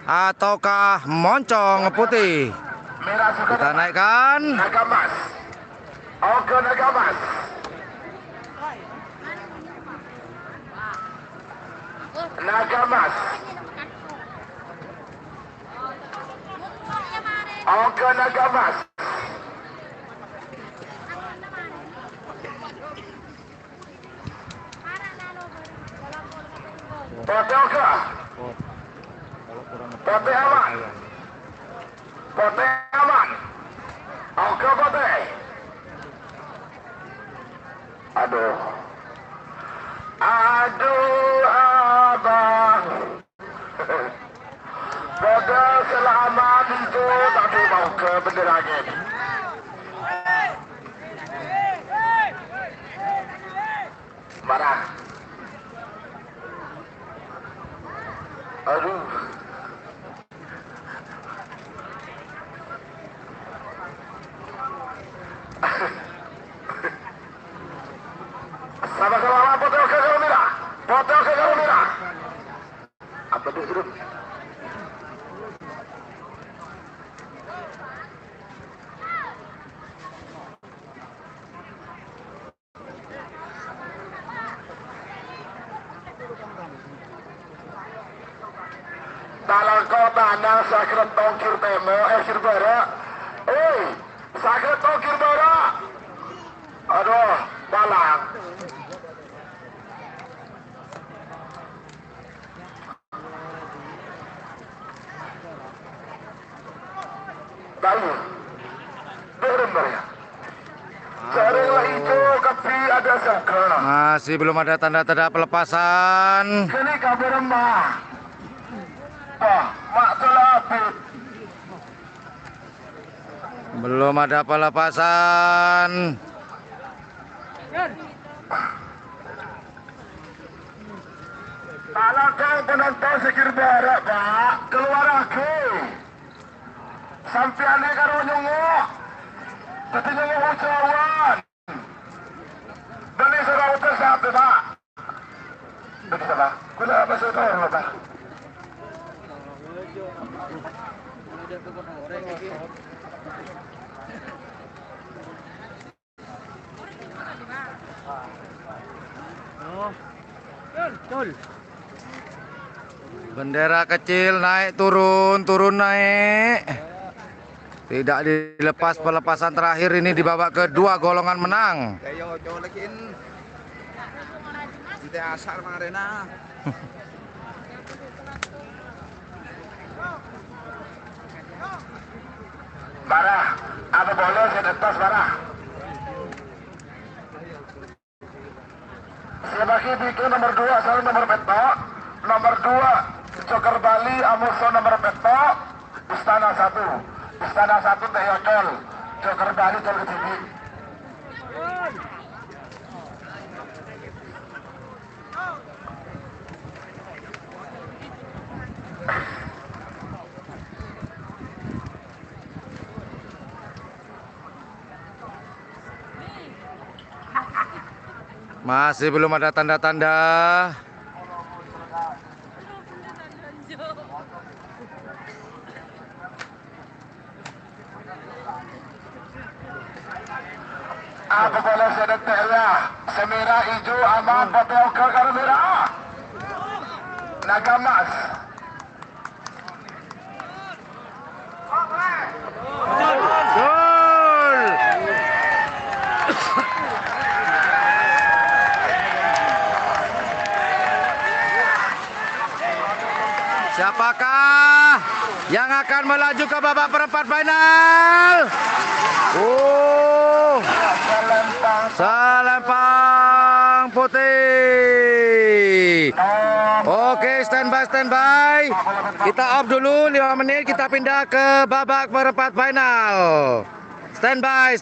ataukah Moncong Putih? Merah suka Kita naikkan. Naga Emas. Oke Naga Emas. Naga Emas. Oke Naga Emas. Pote oke. Pote aman. Pote aman. Oke Pote. Aduh. Aduh abang. Pote selamat itu tapi mau ke bendera angin. Marah. Aduh. Sama-sama Pote oke kalau merah. Pote oke kalau merah. Apa itu hidup? Dalam kota nang sakit tongkir temo kirbara. Sakit tongkir bara. Aduh, balang. Bayu. Turun ya. Jaringlah hijau tapi ada sangka. Masih belum ada tanda-tanda pelepasan. Kini kabar mah. Wah, mak selaput. Belum ada pelepasan. Kalau kau penonton sekir barak, Pak, keluar aku. Sampai aneh karo nyunguk. Tapi nyunguk ucawan. Dan ini sudah ucap satu, Pak. Begitu, Pak. Kula masuk ke rumah, Pak. Bendera kecil naik turun, turun naik. Tidak dilepas pelepasan terakhir ini di babak kedua golongan menang. Kayo colekin. Hindi asal marina. Barah, apa boleh saya detas Barah? Sebagai bikin nomor 2 saya nomor peto, nomor 2 Joker Bali Amuso nomor peto, Istana 1 Teyotol, Joker Bali Tol Ketibi. Masih belum ada tanda-tanda. Apa boleh saya detek ya? Semerah hijau aman pakai oka karena merah. Naga emas. Gol! Siapakah yang akan melaju ke babak perempat final? Selempang putih. Oke, standby. Kita off dulu 5 menit, kita pindah ke babak perempat final. Standby.